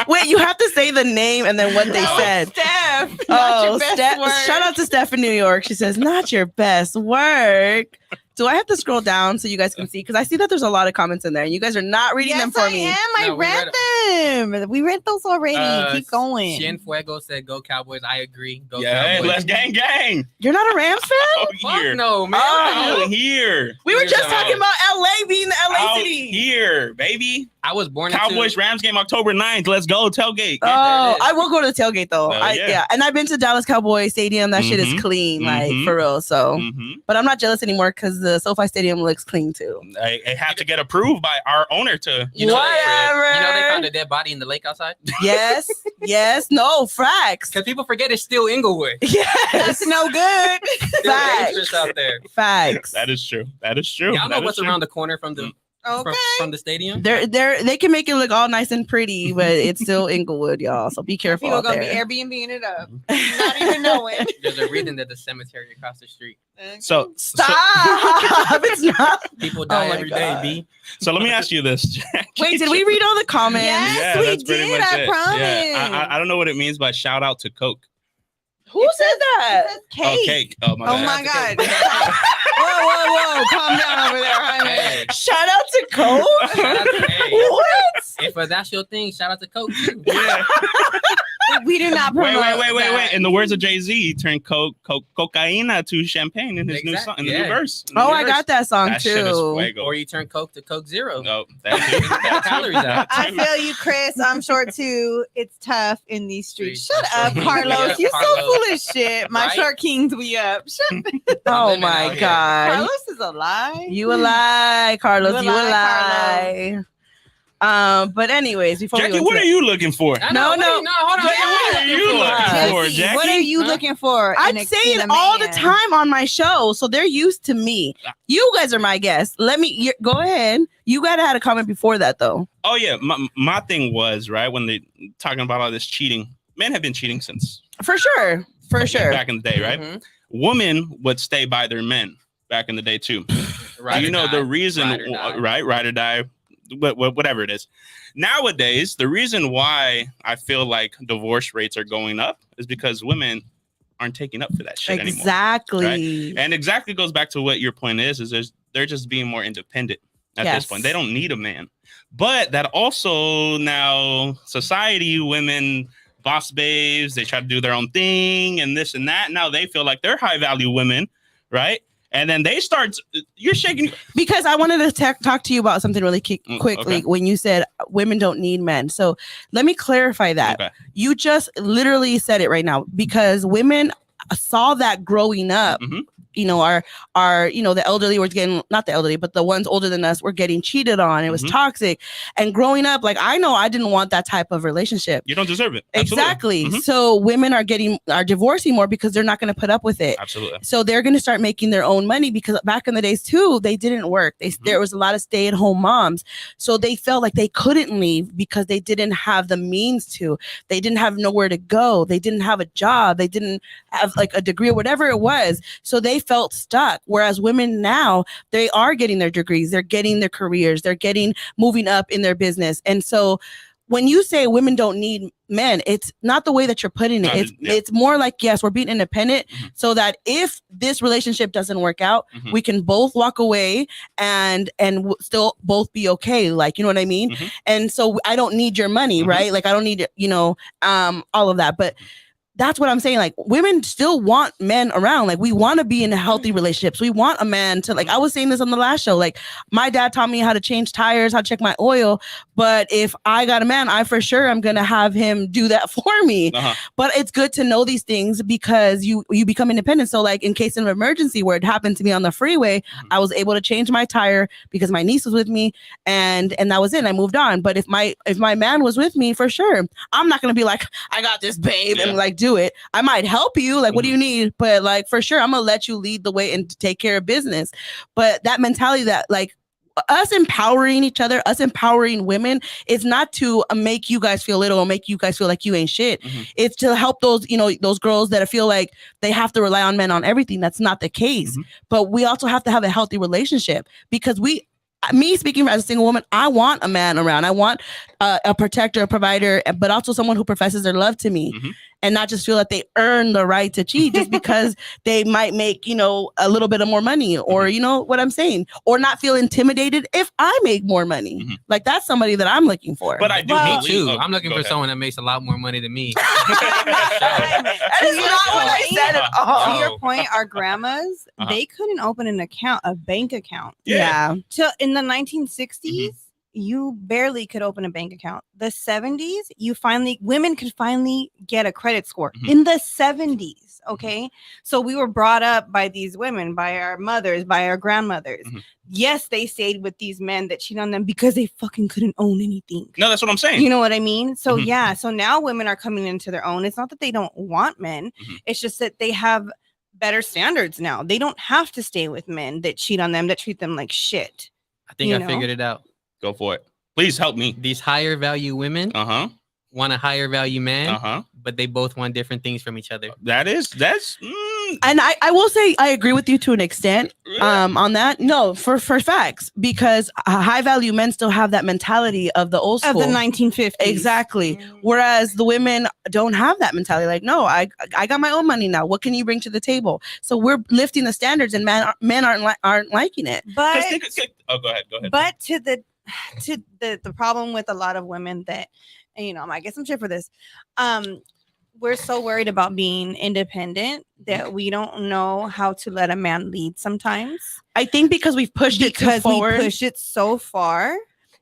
Wait, you have to say the name and then what they said. Steph. Steph. Shout out to Steph in New York. She says, not your best work. Do I have to scroll down so you guys can see? Because I see that there's a lot of comments in there and you guys are not reading them for me. I read them. We read those already. Keep going. Cienfuego said, go Cowboys. I agree. Go yeah, Cowboys. Let's gang. You're not a Rams fan? Oh, here. No, man. Oh, here. We were just talking about LA being the LA city. Here, baby. I was born Cowboys Rams game October 9th. Let's go. Tailgate. Oh, I will go to the tailgate though. Yeah. And I've been to Dallas Cowboys Stadium. That shit is clean, like for real. So, but I'm not jealous anymore because the SoFi Stadium looks clean too. I have to get approved by our owner to. Whatever. They found a dead body in the lake outside. Yes. No, facts. Because people forget it's still Inglewood. Yes. That's no good. Still dangerous out there. Facts. That is true. Y'all know what's around the corner from the Okay. from the stadium. They can make it look all nice and pretty, but it's still Inglewood, y'all. So be careful People out gonna there. be Airbnbing it up, not even knowing. There's a reason that the cemetery across the street. So Stop! It's not. People die my every day. God. B. so let me ask you this, Jack. Wait, did we read all the comments? Yes, we that's pretty did, much I it. promise. Yeah. I don't know what it means by shout out to Coke. Who said that? It says Oh, cake. cake. Oh my Oh bad. my God. Whoa. Calm down over there, honey. Hey, Shout out to Coke. shout out to, hey, What? if that's your thing, shout out to Coke too. Yeah. We do not promote Wait. that. In the words of Jay-Z, he turned cocaina to champagne in his new song, in the new Yeah. verse. in the Oh, new I verse. got that song That shit is too. fuego. Or you turn Coke to Coke Zero. Oh, that too. Got calories out. I feel you, Chris. I'm short too. It's tough in these streets. Shut up, Yeah, Carlos. You so Carlos. full of shit. My Right? short kings be up. Shut Oh living my out here. God. Carlos is a lie. You a lie, Carlos. You a lie, lie. But anyways, before Jackie, we go what into are you looking for? I No, know, no. hold on. Jackie, what are you looking for, Jesse, Jackie? what are you Huh? looking for? I in a- say in it a all the man? time on my show, so they're used to me. You guys are my guests. Go ahead. You gotta had a comment before that though. Oh yeah, my thing was right when they talking about all this cheating. Men have been cheating since For sure. back in the day, right? Mhm. Women would stay by their men back in the day too. Ride You or know die. the reason, Ride or die. right? Ride or die, whatever it is. Nowadays, the reason why I feel like divorce rates are going up is because women aren't taking up for that shit anymore. Exactly. And exactly goes back to what your point is they're just being more independent at Yes. this point. They don't need a man. But that also now society, women, boss babes, they try to do their own thing and this and that. Now they feel like they're high value women, right? And then they start, you're shaking. Because I wanted to talk to you about something really quickly okay. when you said women don't need men. So let me clarify that. Okay. You just literally said it right now because women saw that growing up. Mhm. You know, our the elderly were getting, not the elderly, but the ones older than us were getting cheated on. It was Mhm. toxic. And growing up, like I know I didn't want that type of relationship. You don't deserve it. Absolutely. Exactly. Mhm. So women are divorcing more because they're not going to put up with it. Absolutely. So they're going to start making their own money because back in the days too, they didn't work. There was a lot of stay-at-home moms. So they felt like they couldn't leave because they didn't have the means to. They didn't have nowhere to go. They didn't have a job. They didn't have like a degree or whatever it was. So they felt stuck. Whereas women now, they are getting their degrees. They're getting their careers. They're getting moving up in their business. And so when you say women don't need men, it's not the way that you're putting it. It's more like, yes, we're being independent so that if this relationship doesn't work out, we can both walk away and still both be okay. Like, you know what I mean? And so I don't need your money, right? Like I don't need, all of that. But that's what I'm saying. Like women still want men around. Like we want to be in healthy relationships. We want a man to, like, I was saying this on the last show. Like my dad taught me how to change tires, how to check my oil. But if I got a man, I for sure am going to have him do that for me. But it's good to know these things because you become independent. So like in case of emergency where it happened to me on the freeway, I was able to change my tire because my niece was with me and that was it. I moved on. But if my man was with me, for sure, I'm not going to be like, I got this babe and like do it. I might help you. Like, what do you need? But like, for sure, I'm going to let you lead the way and take care of business. But that mentality that like us empowering each other, us empowering women, is not to make you guys feel little or make you guys feel like you ain't shit. It's to help those, those girls that feel like they have to rely on men on everything. That's not the case. But we also have to have a healthy relationship because me speaking as a single woman, I want a man around. I want a protector, a provider, but also someone who professes their love to me and not just feel that they earn the right to cheat just because they might make, a little bit of more money or, what I'm saying, or not feel intimidated if I make more money. Like that's somebody that I'm looking for. But I do Me too. I'm looking for someone that makes a lot more money than me. That is not what I said at all. To your point, our grandmas, they couldn't open a bank account. Yeah. So in the 1960s, you barely could open a bank account. The 70s, women could finally get a credit score in the 70s. Okay. So we were brought up by these women, by our mothers, by our grandmothers. Yes, they stayed with these men that cheated on them because they fucking couldn't own anything. No, that's what I'm saying. You know what I mean? So yeah, so now women are coming into their own. It's not that they don't want men. It's just that they have better standards now. They don't have to stay with men that cheat on them, that treat them like shit. I think You I know? figured it out. Go for it. Please help me. These higher value women want a higher value man, but they both want different things from each other. That's And I will say I agree with you to an extent on that. No, for facts, because high value men still have that mentality of the old Of school. the 1950s. Exactly. Whereas the women don't have that mentality. Like, no, I got my own money now. What can you bring to the table? So we're lifting the standards, and men aren't liking it. But oh, go ahead. but to the problem with a lot of women that, and, you know, I guess I'm shit for this. We're so worried about being independent that we don't know how to let a man lead sometimes. I think because we've pushed it too forward. We pushed it so far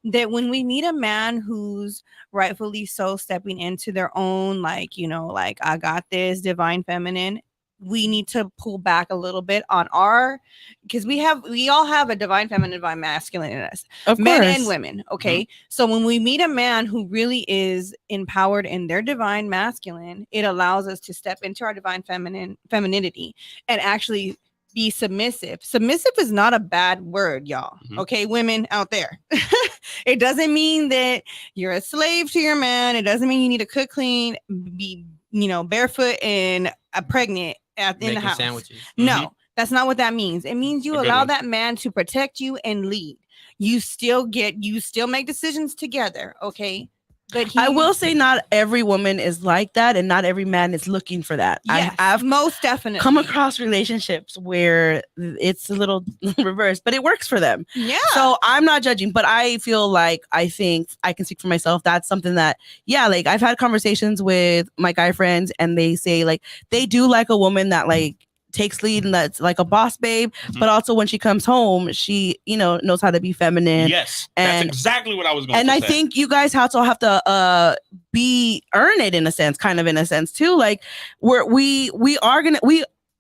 that when we meet a man who's rightfully so stepping into their own, like, you know, like, I got this divine feminine, we need to pull back a little bit on our, because we all have a divine feminine, divine masculine in us, Of men course. and women. Okay. So when we meet a man who really is empowered in their divine masculine, it allows us to step into our divine femininity and actually be submissive. Submissive is not a bad word, y'all. Okay, women out there. It doesn't mean that you're a slave to your man. It doesn't mean you need to cook clean, be, you know, barefoot and pregnant in the Making house. sandwiches. No, that's not what that means. It means you A good allow one. that man to protect you and lead. You still make decisions together, okay? But I will say not every woman is like that, and not every man is looking for that. Yes, I've most definitely come across relationships where it's a little reversed, but it works for them. Yeah. So I'm not judging, but I feel like I think I can speak for myself. That's something that, yeah, like I've had conversations with my guy friends, and they say like they do like a woman that like takes lead and that's like a boss babe, but also when she comes home, she, you know, knows how to be feminine. Yes, that's And exactly what I was going to and say. I think you guys also have to earn it in a sense, kind of in a sense too. Like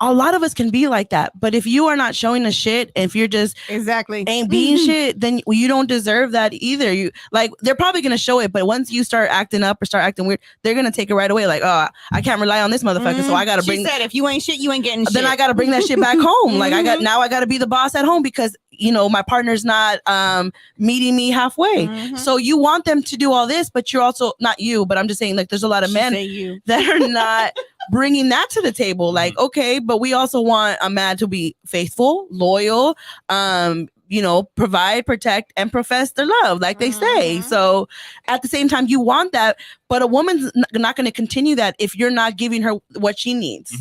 a lot of us can be like that, but if you are not showing us shit, if you're just exactly ain't being shit, then you don't deserve that either. You like they're probably gonna show it, but once you start acting up or start acting weird, they're gonna take it right away. Like, oh, I can't rely on this motherfucker, so I gotta She bring. said, if you ain't shit, you ain't getting shit. Then I gotta bring that shit back home. Like I gotta be the boss at home because you know my partner's not meeting me halfway. So you want them to do all this, but you're also not you. But I'm just saying, like, there's a lot of men that are not bringing that to the table. Like, okay, but we also want a man to be faithful, loyal, you know, provide, protect, and profess their love, like they say. So at the same time, you want that, but a woman's not going to continue that if you're not giving her what she needs.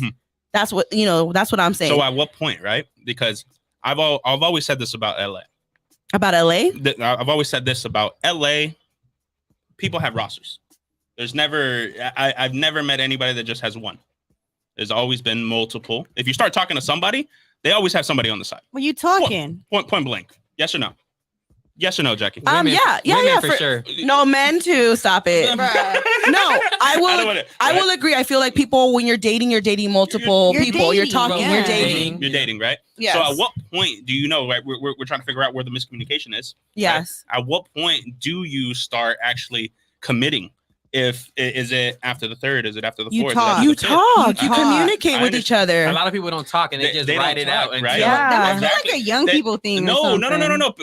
That's what, you know, that's what I'm saying. So at what point, right? Because I've always said this about LA. About LA? I've always said this about LA. People have rosters. There's never, I've never met anybody that just has one. There's always been multiple. If you start talking to somebody, they always have somebody on the side. What you talking? Point blank. Yes or no? Yes or no, Jackie? Yeah, for sure. No, men too. Stop it. No, I will agree. I feel like people, when you're dating multiple people. You're talking. You're dating. You're dating, right? Yes. So at what point do you know? Right, we're trying to figure out where the miscommunication is. Yes. Right? At what point do you start actually committing? Is it after the third? Is it after the fourth? You communicate with each other. A lot of people don't talk and they just write it out. And right? That must be like a young people thing. No.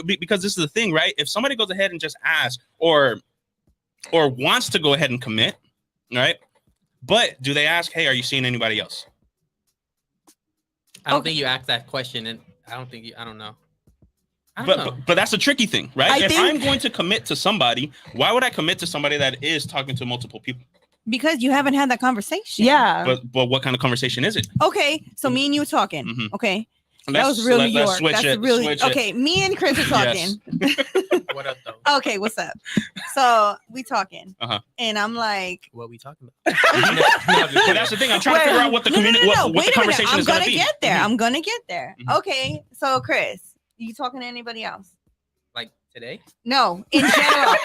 Because this is the thing, right? If somebody goes ahead and just asks or wants to go ahead and commit, right? But do they ask, hey, are you seeing anybody else? I don't think you asked that question, and I don't know. But that's a tricky thing, right? If I'm going to commit to somebody, why would I commit to somebody that is talking to multiple people? Because you haven't had that conversation. Yeah. But what kind of conversation is it? Okay, so me and you talking. Okay. That Let's- was real let- New let's York. switch That's it, really switch it. okay. Me and Chris are talking. What up, though? Okay, what's up? So we talking, Uh-huh. and I'm like, what we talking about? But that's the thing. I'm trying to figure out what the community, what the Wait a minute. conversation I'm is going gonna to be. get there. I'm gonna get there. Okay, so Chris, you talking to anybody else? Like today? No, in general.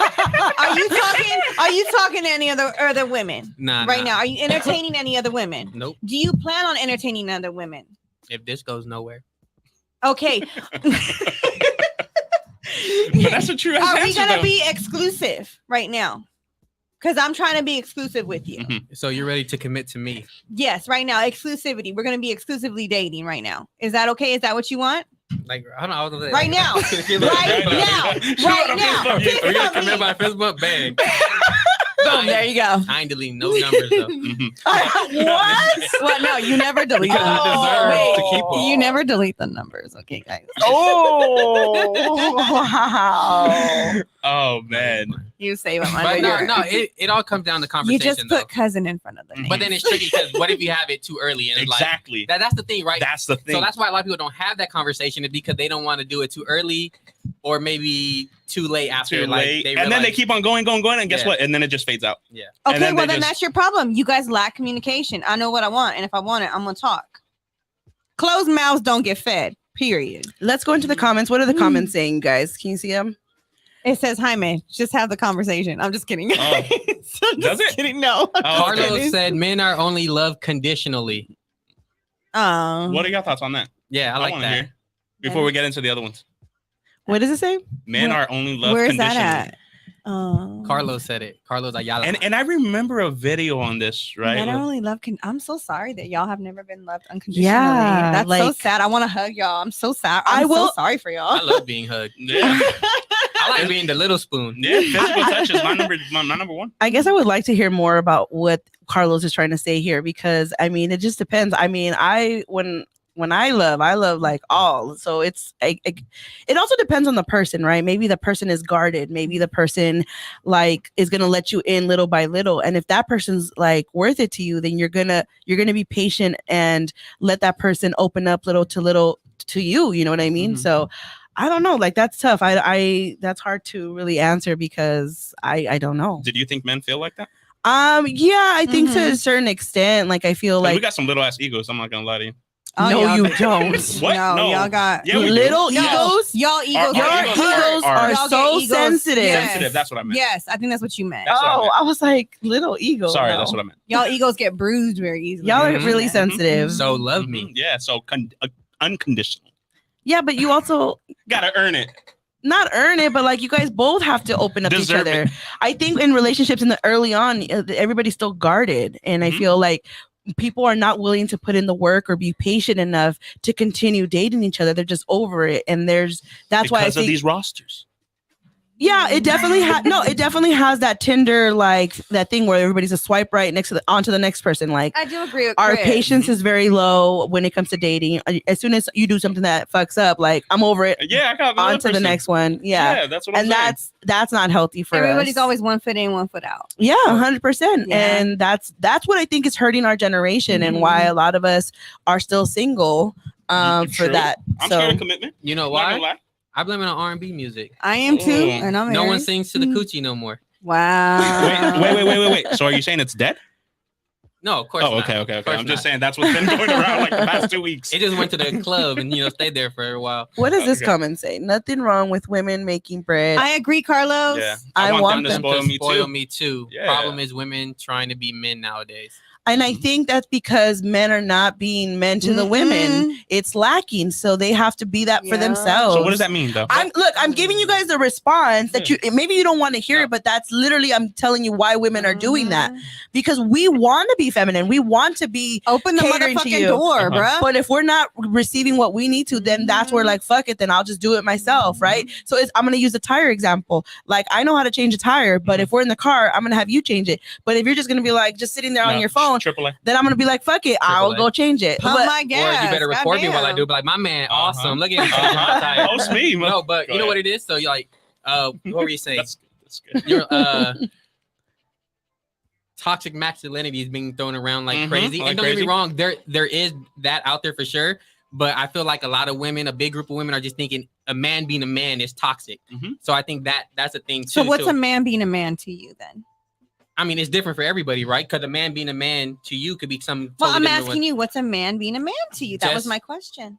Are you talking to any other women? Nah, Right nah. now, are you entertaining any other women? Nope. Do you plan on entertaining other women? If this goes nowhere. Okay. But that's a true Are we answer, gonna though. be exclusive right now? Because I'm trying to be exclusive with you. So you're ready to commit to me? Yes, right now, exclusivity. We're gonna be exclusively dating right now. Is that okay? Is that what you want? Like I don't know. I was like, Right now. Right now. Right now. Pick Are you gonna something. commit my fist bump? Bang. Boom, there you go. I ain't deleting no numbers though. What? What? No, you never delete them. deserve to keep them. You never delete the numbers, okay, guys? Oh, wow. Oh man. You save them under But no, your. no, it all comes down to You conversation just though. put cousin in front of the name. But then it's tricky because what if you have it too early and it's Exactly. like that's the thing, right? That's the thing. So that's why a lot of people don't have that conversation is because they don't want to do it too early or maybe too late after. Too like, late. They And then they realize- keep on going, and guess Yeah. what? And then it just fades out. Yeah. And Okay, then well they then just- that's your problem. You guys lack communication. I know what I want, and if I want it, I'm gonna talk. Closed mouths don't get fed. Period. Let's go into the comments. What are the comments saying, guys? Can you see them? It says, "Hi, man. Just have the conversation." I'm just kidding. Oh. I'm Does just it? kidding. No. Oh, Carlos okay. said men are only loved conditionally. What are your thoughts on that? Yeah, I like wanna that. hear before we get into the other ones. What does it say? Men Where- are only loved Where's conditionally. that at? Carlos said it. Carlos Ayala. And I remember a video on this, right? Men are only love. I'm so sorry that y'all have never been loved unconditionally. Yeah, That's so like- sad. I want to hug y'all. I'm so sad. I I'm will- so sorry for y'all. I love being hugged. Yeah, I like being the little spoon. yeah. Physical touch is my number one. I guess I would like to hear more about what Carlos is trying to say here because I mean it just depends. I mean, when I love like all. So it also depends on the person, right? Maybe the person is guarded. Maybe the person like is gonna let you in little by little. And if that person's like worth it to you, then you're gonna be patient and let that person open up little to you. You know what I mean? Mhm. So I don't know. Like that's tough. I that's hard to really answer because I don't know. Did you think men feel like that? Yeah, I think to a Mhm. certain extent. Like I feel 'Cause like we got some little ass egos. I'm not gonna lie to you. Oh, no, y'all you got- don't. What? No, No. y'all got Yeah, we do. little No, egos. Y'all egos. Our Your egos egos are- are Y'all so get egos. sensitive. Yes. Sensitive. That's what I meant. Yes, I think that's what you meant. That's what I Oh, meant. I was like little ego. Sorry, no. that's what I meant. Y'all egos get bruised very easily. Y'all are Mhm. really Mhm. sensitive. So love Mhm. me. Yeah. So unconditional. Yeah, but you also Gotta earn it. not earn it, but like you guys both have to open up to each Deserve other. it. I think in relationships in the early on, everybody's still guarded, and I Mhm. feel like people are not willing to put in the work or be patient enough to continue dating each other. They're just over it, and that's why I Because of think these rosters. yeah, it definitely it definitely has that Tinder like that thing where everybody's a swipe right next to onto the next person. Like I do agree with our Chris. patience is very low when it comes to dating. As soon as you do something that fucks up, like I'm over it. Yeah, I got On to the next one. Yeah. that's what I'm And saying. that's not healthy for Everybody's us. always one foot in, one foot out. Yeah, 100%. Yeah. And that's what I think is hurting our generation and why a lot of us are still single for True. that. I'm so scared of commitment. You know I'm not gonna why? lie. I blame it on R&B music. I am too, Oh. and I'm No one married. sings to the coochie no more. Wow. Wait. So are you saying it's dead? No, of course Oh, not. okay. Of course I'm just not. saying that's what's been going around like the past 2 weeks. It just went to the club and stayed there for a while. what does this Okay. comment say? Nothing wrong with women making bread. I agree, Carlos. Yeah, I want them to spoil me too. Me too. Yeah. Problem is women trying to be men nowadays. And I think that's because men are not being men to the women. It's lacking. So they have to be that for Yeah. themselves. So what does that mean, though? I'm giving you guys a response that you maybe you don't want to hear it, but that's literally I'm telling you why women are doing that. Because we want to be feminine. We want to be Open the catering to motherfucking you. door, bruh. But if we're not receiving what we need to, then that's where like fuck it, then I'll just do it myself, right? So I'm gonna use the tire example. Like I know how to change a tire, but if we're in the car, I'm gonna have you change it. But if you're just gonna be like just sitting there on your phone, AAA. then I'm gonna be like, fuck it, I'll AAA. go change it. Pump But- my Or gas. you better record me while I goddamn. do. But like my man, Uh-huh. awesome. Look at him changing my tire. Post me. No, but Go you know ahead. what it is. So you're like, what were you saying? That's good. Your toxic masculinity is being thrown around like Mhm, crazy. like And don't get crazy. me wrong, there is that out there for sure. But I feel like a lot of women, a big group of women, are just thinking a man being a man is toxic. Mhm. So I think that's a thing too. So what's too. a man being a man to you then? I mean, it's different for everybody, right? Because a man being a man to you could be some. Well, I'm asking you, what's a man being a man to you? That was Just- my question.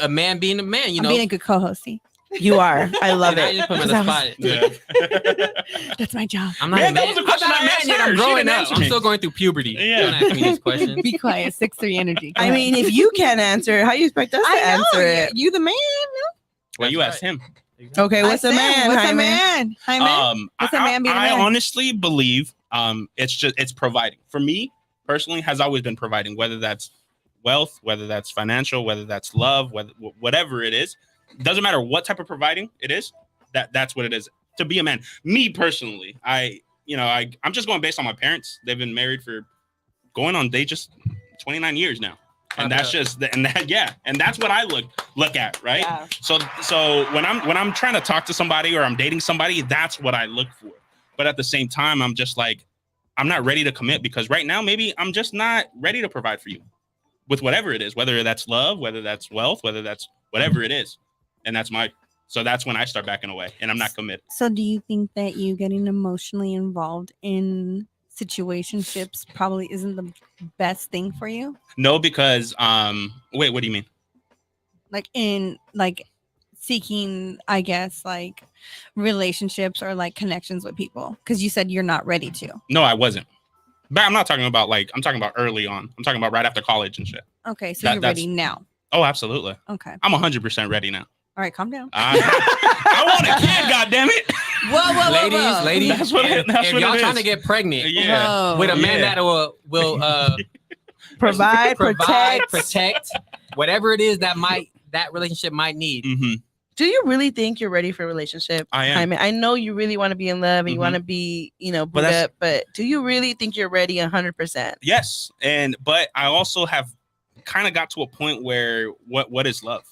A man being a man, you I'm know. being a good co-host. See? You are. I love And I it. just put him on the spot. Yeah. That's my job. I'm not Man, a that man. was a question I'm not I a man asked yet. her. I'm She growing didn't up. answer I'm me. still going through puberty. Yeah. Don't ask me these questions. Be quiet. 6'3" energy. Go I ahead. mean, if you can't answer, how you expect us to I know. answer it? You the man. Well, you That's asked him. Okay, what's I a said, man? What's a Jaime? man? Hi, man. What's a man being a I man? honestly believe it's providing. For me personally, has always been providing, whether that's wealth, whether that's financial, whether that's love, whatever it is, doesn't matter what type of providing it is. That's what it is to be a man. Me personally, I'm just going based on my parents. They've been married for they just 29 years now. And that's and that's what I look at, right? Yeah. So when I'm trying to talk to somebody or I'm dating somebody, that's what I look for. But at the same time, I'm just like, I'm not ready to commit because right now maybe I'm just not ready to provide for you with whatever it is, whether that's love, whether that's wealth, whether that's whatever it is. And so that's when I start backing away and I'm not committed. So do you think that you getting emotionally involved in situationships probably isn't the best thing for you? No, because wait, what do you mean? Like in seeking, I guess, like relationships or like connections with people, because you said you're not ready to. No, I wasn't. But I'm not talking about I'm talking about early on. I'm talking about right after college and shit. Okay, so you're ready now. Oh, absolutely. Okay. I'm 100% ready now. All right, calm down. I want a kid, goddammit. Whoa. Ladies, that's what if y'all trying to get pregnant with a man that will provide, protect, whatever it is that relationship might need. Mm-hmm. Do you really think you're ready for a relationship? I am. I mean, I know you really want to be in love and you want to be, boot up, but do you really think you're ready 100%? Yes. But I also have kind of got to a point where what is love?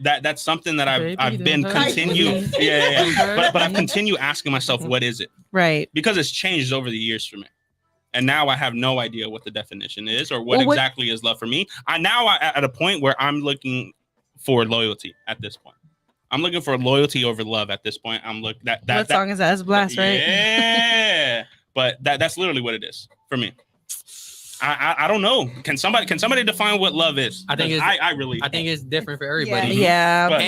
That's something that I've been continue. But I've continued asking myself, what is it? Right. Because it's changed over the years for me. And now I have no idea what the definition is or what exactly is love for me. I'm at a point where I'm looking for loyalty at this point. I'm looking for loyalty over love at this point. What song is that? It's Blast, right? Yeah. But that's literally what it is for me. I don't know. Can somebody define what love is? I think it's different for everybody. Yeah. But,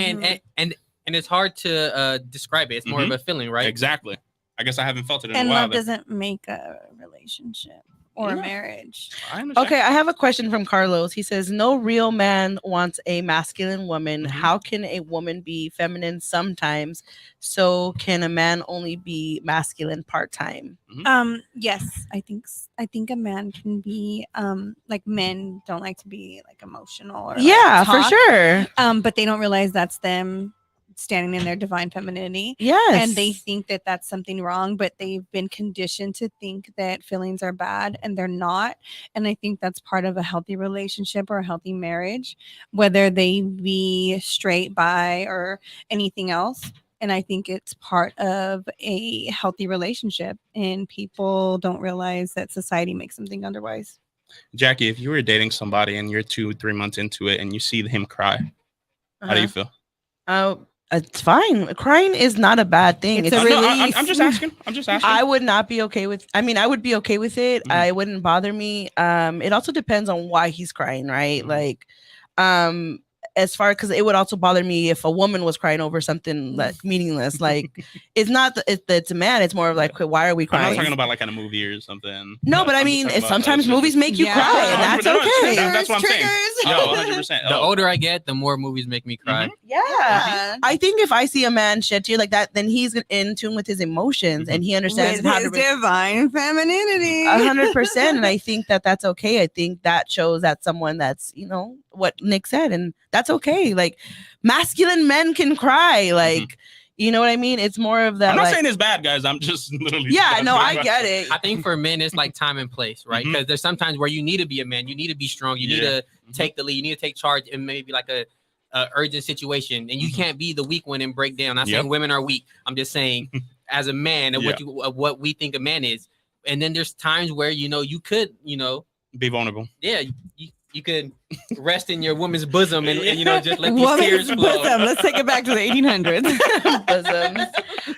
and it's hard to describe it. It's more of a feeling, right? Exactly. I guess I haven't felt it in a while. And love doesn't make a relationship or a marriage. Okay, I have a question from Carlos. He says, no real man wants a masculine woman. Mm-hmm. How can a woman be feminine sometimes? So can a man only be masculine part-time? Mm-hmm. Yes, I think a man can be like, men don't like to be like emotional or for sure. But they don't realize that's them standing in their divine femininity. Yes. And they think that that's something wrong, but they've been conditioned to think that feelings are bad and they're not. And I think that's part of a healthy relationship or a healthy marriage, whether they be straight, bi, or anything else. And I think it's part of a healthy relationship, and people don't realize that society makes them think otherwise. Jackie, if you were dating somebody and you're 2-3 months into it and you see him cry, how do you feel? It's fine. Crying is not a bad thing. It's a release. I'm just asking. I would not be okay with. I mean, I would be okay with it. Mm-hmm. It wouldn't bother me. It also depends on why he's crying, right? Mm-hmm. Like, as far because it would also bother me if a woman was crying over something like meaningless. Like, it's not it's a man. It's more of like, why are we crying? I'm not talking about like in a movie or something. No, but I mean, sometimes movies make you cry, and that's okay. That's what I'm saying. No, 100%. The older I get, the more movies make me cry. Mm-hmm. Yeah. I think if I see a man shed tears like that, then he's in tune with his emotions and he understands with how his to divine femininity. 100%. And I think that's okay. I think that shows that someone that's, what Nick said, and that's okay. Like, masculine men can cry. Like, you know what I mean? It's more of that. I'm not saying it's bad, guys. I'm just literally. Yeah, no, I get it. I think for men, it's like time and place, right? Because there's sometimes where you need to be a man, you need to be strong, you need to take the lead, you need to take charge in maybe like a urgent situation, and you can't be the weak one and break down. I'm not saying women are weak. I'm just saying as a man and what we think a man is. And then there's times where you could be vulnerable. Yeah, you could rest in your woman's bosom and just let these tears flow. Let's take it back to the 1800s. Bosoms.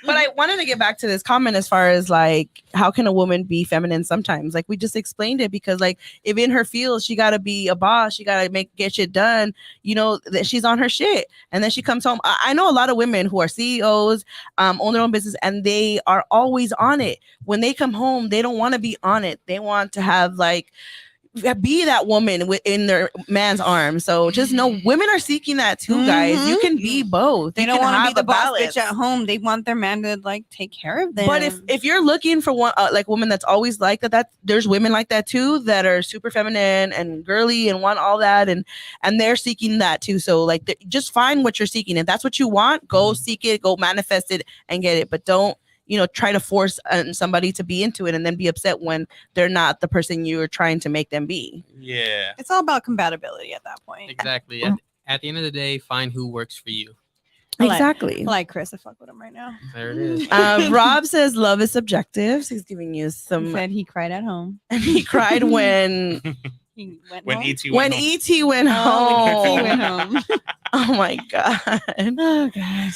But I wanted to get back to this comment as far as like, how can a woman be feminine sometimes? Like, we just explained it, because like, if in her field she got to be a boss, she got to get shit done, that she's on her shit, and then she comes home. I know a lot of women who are CEOs, own their own business, and they are always on it. When they come home, they don't want to be on it. They want to have like be that woman within their man's arms. So just know women are seeking that too, guys. You can be both. They You don't can want to have be the a boss balance. bitch at home. They want their man to like take care of them. But if you're looking for one like woman that's always like that there's women like that too that are super feminine and girly and want all that and they're seeking that too. So like just find what you're seeking. If that's what you want, go seek it, go manifest it and get it. But don't try to force somebody to be into it and then be upset when they're not the person you're trying to make them be. Yeah. it's all about compatibility at that point. Exactly. At the end of the day, find who works for you. Exactly. Like Chris, I fuck with him right now. There it is. Rob says love is subjective. So he's giving you He some. said he cried at home. And he cried when He went When home. E.T. when went home. E.T. went home. He went home. Oh my god. Oh god.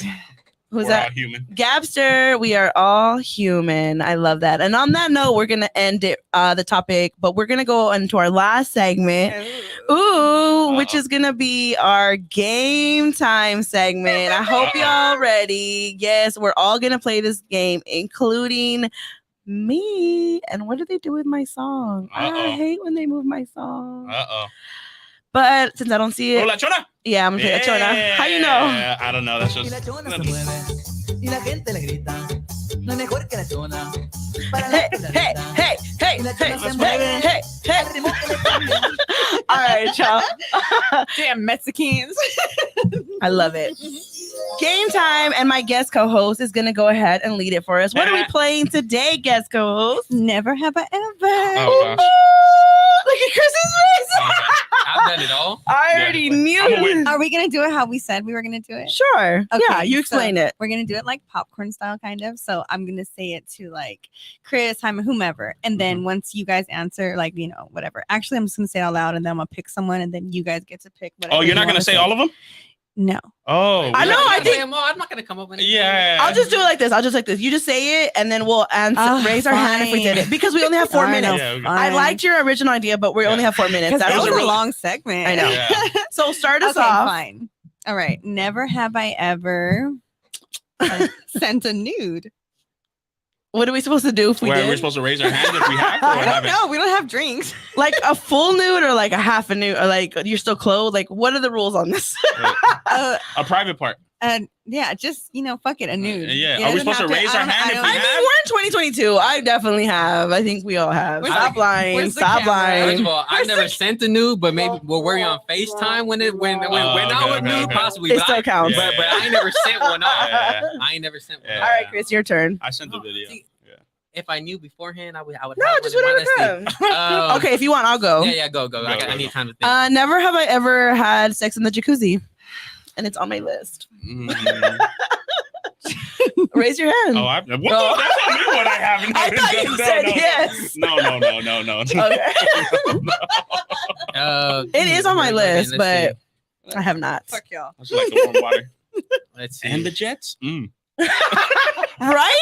Who's We're that? all human. Gabster, we are all human. I love that. And on that note, we're gonna end it, the topic, but we're gonna go into our last segment. Ooh, which is gonna be our game time segment. I hope y'all ready. Yes, we're all gonna play this game, including me. And what do they do with my song? I Uh-oh. hate when they move my song. Uh-oh. But since I don't see it, Oh, La Chona. yeah, I'm gonna play La Chona. How you know? Yeah, I don't know. That's just. Y la gente le grita, no es mejor que la chona. Hey, hey, hey, hey, hey, hey, hey. All right, y'all. Damn Mexicans. I love it. Game time, and my guest co-host is gonna go ahead and lead it for us. What are we playing today, guest co-host? Never have I ever. Oh, gosh. Look at Chris's face. I've done it all. I already knew. I'm aware. Are we gonna do it how we said we were gonna do it? Sure. Okay, Yeah, you explain so it. We're gonna do it like popcorn style, kind of. So I'm gonna say it to like Chris, Jaime, whomever, and then once you guys answer, like whatever. Actually, I'm just gonna say it out loud, and then I'm gonna pick someone, and then you guys get to pick. Oh, you're not going to say all of them? No. Oh. I know. I think I'm not gonna come up with anything. Yeah. I'll just do it like this. I'll just like this. You just say it, and then we'll answer. Oh, raise our hand if we did fine. it because we only have 4 I know, minutes. Yeah, okay. I fine. liked your original idea, but we only have 4 minutes. Because that was was a a long segment. I know. Yeah. So start us Okay, off. fine. All right. Never have I ever sent a nude. What are we supposed to do if we Where did? we're supposed to raise our hands if we have or I don't haven't? know. We don't have drinks. Like a full nude or like a half a nude or like you're still clothed? Like what are the rules on this? A private part. Yeah, just fuck it, a nude. Yeah. It Are we doesn't supposed to have raise our I don't- hand I if don't- we I mean, we're in 2022. I definitely have. I think we all have. Where's Stop the- lying. where's the Stop camera? First of lying. all, I've never sent a nude, but maybe we'll worry on FaceTime when okay, I would okay, nude okay. possibly. It but still I, counts. but I ain't never sent one off. Yeah. I ain't never sent one. Yeah. All right, Chris, your turn. I sent the video. See, Yeah. If I knew beforehand, I would. No, have just one in whatever mind. comes. Let's see. Okay, if you want, I'll go. Yeah, go. I need time to think. Never have I ever had sex in the jacuzzi, and it's on my list. Mhm. Raise your hand. Oh, what the? That's not me what I haven't. I thought you said yes. No. Okay. It is on my list, but I have not. Fuck y'all. That's like the warm water. Let's see. And the Jets. Right?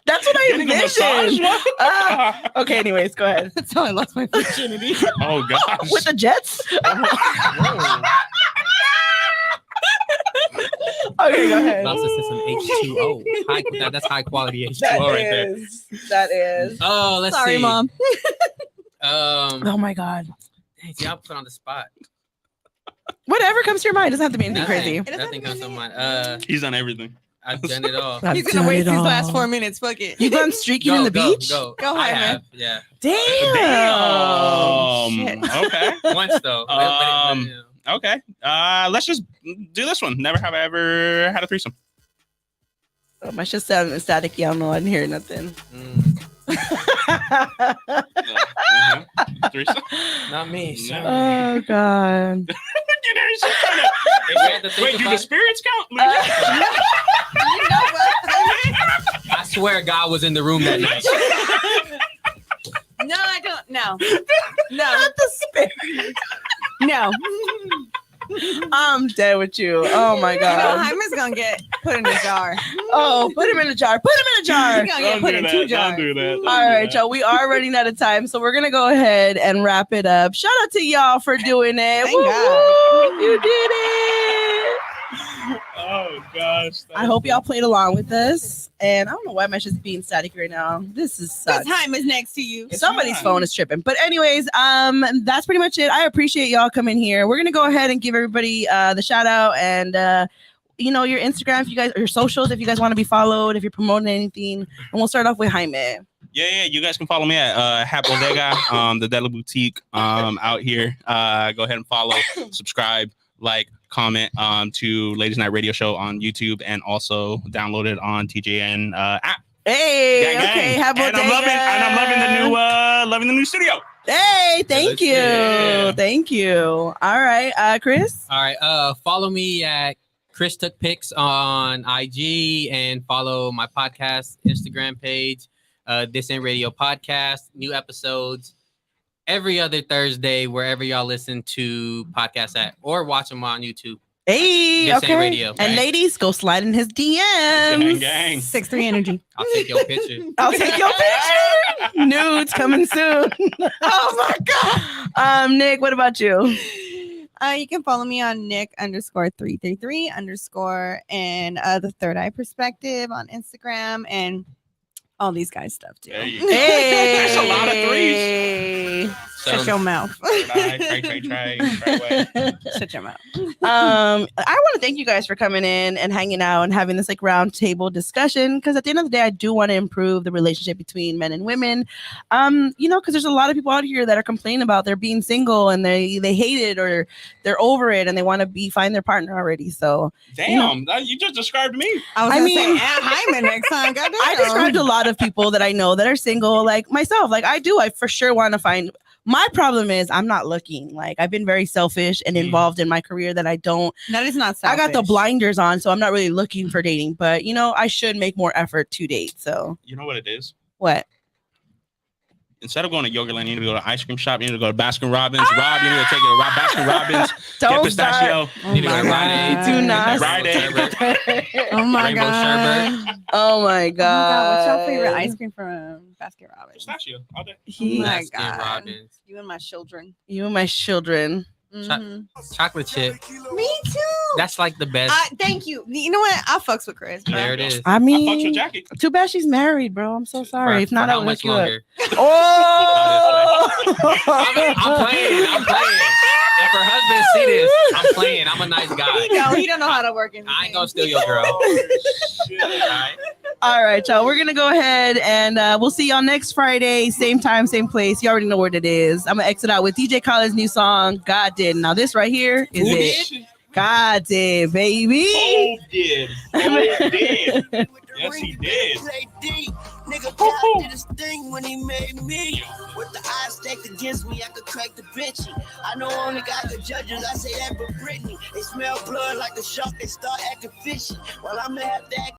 That's what I Getting a massage? envisioned. Okay, anyways, go ahead. That's how I lost my virginity. Oh gosh. With the Jets? Okay, go ahead. Lots of some H2O. That's high quality H2O That right there. is. That is. Oh, let's Sorry, see. Mom. Oh my God. Hey, see, I'll put on the spot. Whatever comes to your mind. It doesn't have to be anything crazy. Nothing comes to mind. He's done everything. I've done it all. I've He's done gonna waste it these all. last 4 minutes. Fuck it. You gone streaking in the beach? Go Go, I Jaime. have, yeah. Damn. Okay. Once though. Okay. Let's just do this one. Never have I ever had a threesome. My shit sounded static. Y'all know I didn't hear nothing. Threesome. Not me. No. Sorry. Oh God. Wait, do the spirits count? I swear God was in the room that night. No, I don't. No. No. Not the spirit. No. I'm dead with you. Oh my God. Jaime's gonna get put in a jar. Oh, put him in a jar. Put him in a jar. He's gonna get put in 2 jars. Don't do that. All right, y'all. We are running out of time, so we're gonna go ahead and wrap it up. Shout out to y'all for doing it. Thank Woo, God. woo. You did it. Oh gosh. I hope y'all played along with us. And I don't know why my shit's being static right now. This is sucks. Because time is next to you. Somebody's phone is tripping. But anyways, that's pretty much it. I appreciate y'all coming here. We're gonna go ahead and give everybody the shout out and your Instagram if you guys, or your socials if you guys want to be followed, if you're promoting anything. And we'll start off with Jaime. Yeah, you guys can follow me at Hat Bodega, the Dela Boutique out here. Go ahead and follow, subscribe, like, comment to Ladies Night Radio Show on YouTube, and also download it on TJN app. Hey, Gang, gang. okay, Hat Bodega. And I'm loving the new studio. Hey, thank you. Yeah. Thank you. All right, Chris. All right. Follow me at Chris Took Pics on IG, and follow my podcast Instagram page, This Ain't Radio Podcast. New episodes every other Thursday, wherever y'all listen to podcasts at, or watch them on YouTube. Hey, This Ain't okay. Radio, And right? ladies, go slide in his DMs. Gang. 6'3" energy. I'll take your picture. I'll take your picture. Nudes coming soon. Oh my God. Nick, what about you? You can follow me on Nick_333_ and the Third Eye Perspective on Instagram and all these guys stuff too. There you go. Hey. That's a lot of threes. Shut your mouth. Try away. Shut your mouth. I want to thank you guys for coming in and hanging out and having this like round table discussion, because at the end of the day, I do want to improve the relationship between men and women. Because there's a lot of people out here that are complaining about they're being single and they hate it or they're over it and they want to find their partner already. So Damn, you just described me. I mean, Hyman next time. Goddamn. I described a lot of people that I know that are single, like myself. Like I for sure want to find. My problem is I'm not looking. Like I've been very selfish and involved in my career that I don't. That is not selfish. I got the blinders on, so I'm not really looking for dating. But I should make more effort to date. So You know what it is? what? Instead of going to Yogurtland, you need to go to ice cream shop. You need to go to Baskin Robbins. Rob, you need to take it to Baskin Robbins. Get Don't pistachio. start. You need to go to Rite Aid. Do not. Rite Aid. Oh my Rainbow god. sherbet. Oh my god. What's your favorite ice cream from Baskin Robbins? Pistachio. All day. Oh my Baskin god. Robbins. You and my children. You and my children. Mhm. Chocolate chip. Me too. That's like the best. Thank you. You know what? I'll fucks with Chris. There it is. I I fucked your mean, Jackie. too bad she's married, bro. I'm so sorry. If not, For I how would much look you up. longer? Oh. I'm playing. If her husband see this, I'm playing. I'm a nice guy. No, he don't know how to work it. I ain't gonna steal your girl. All right, y'all. We're gonna go ahead and we'll see y'all next Friday, same time, same place. You already know what it is. I'm gonna exit out with DJ Khaled's new song, "God Did." Now this right here is Who it. did? God did, baby. Oh, did. Oh, did. Yes, he did. Nigga, God did his thing when he made me. With the eyes stacked against me, I could crack the bitchy. I know only God could judges, I say that for Britney. They smell blood like a shark, they start acting fishy. While I'ma have to act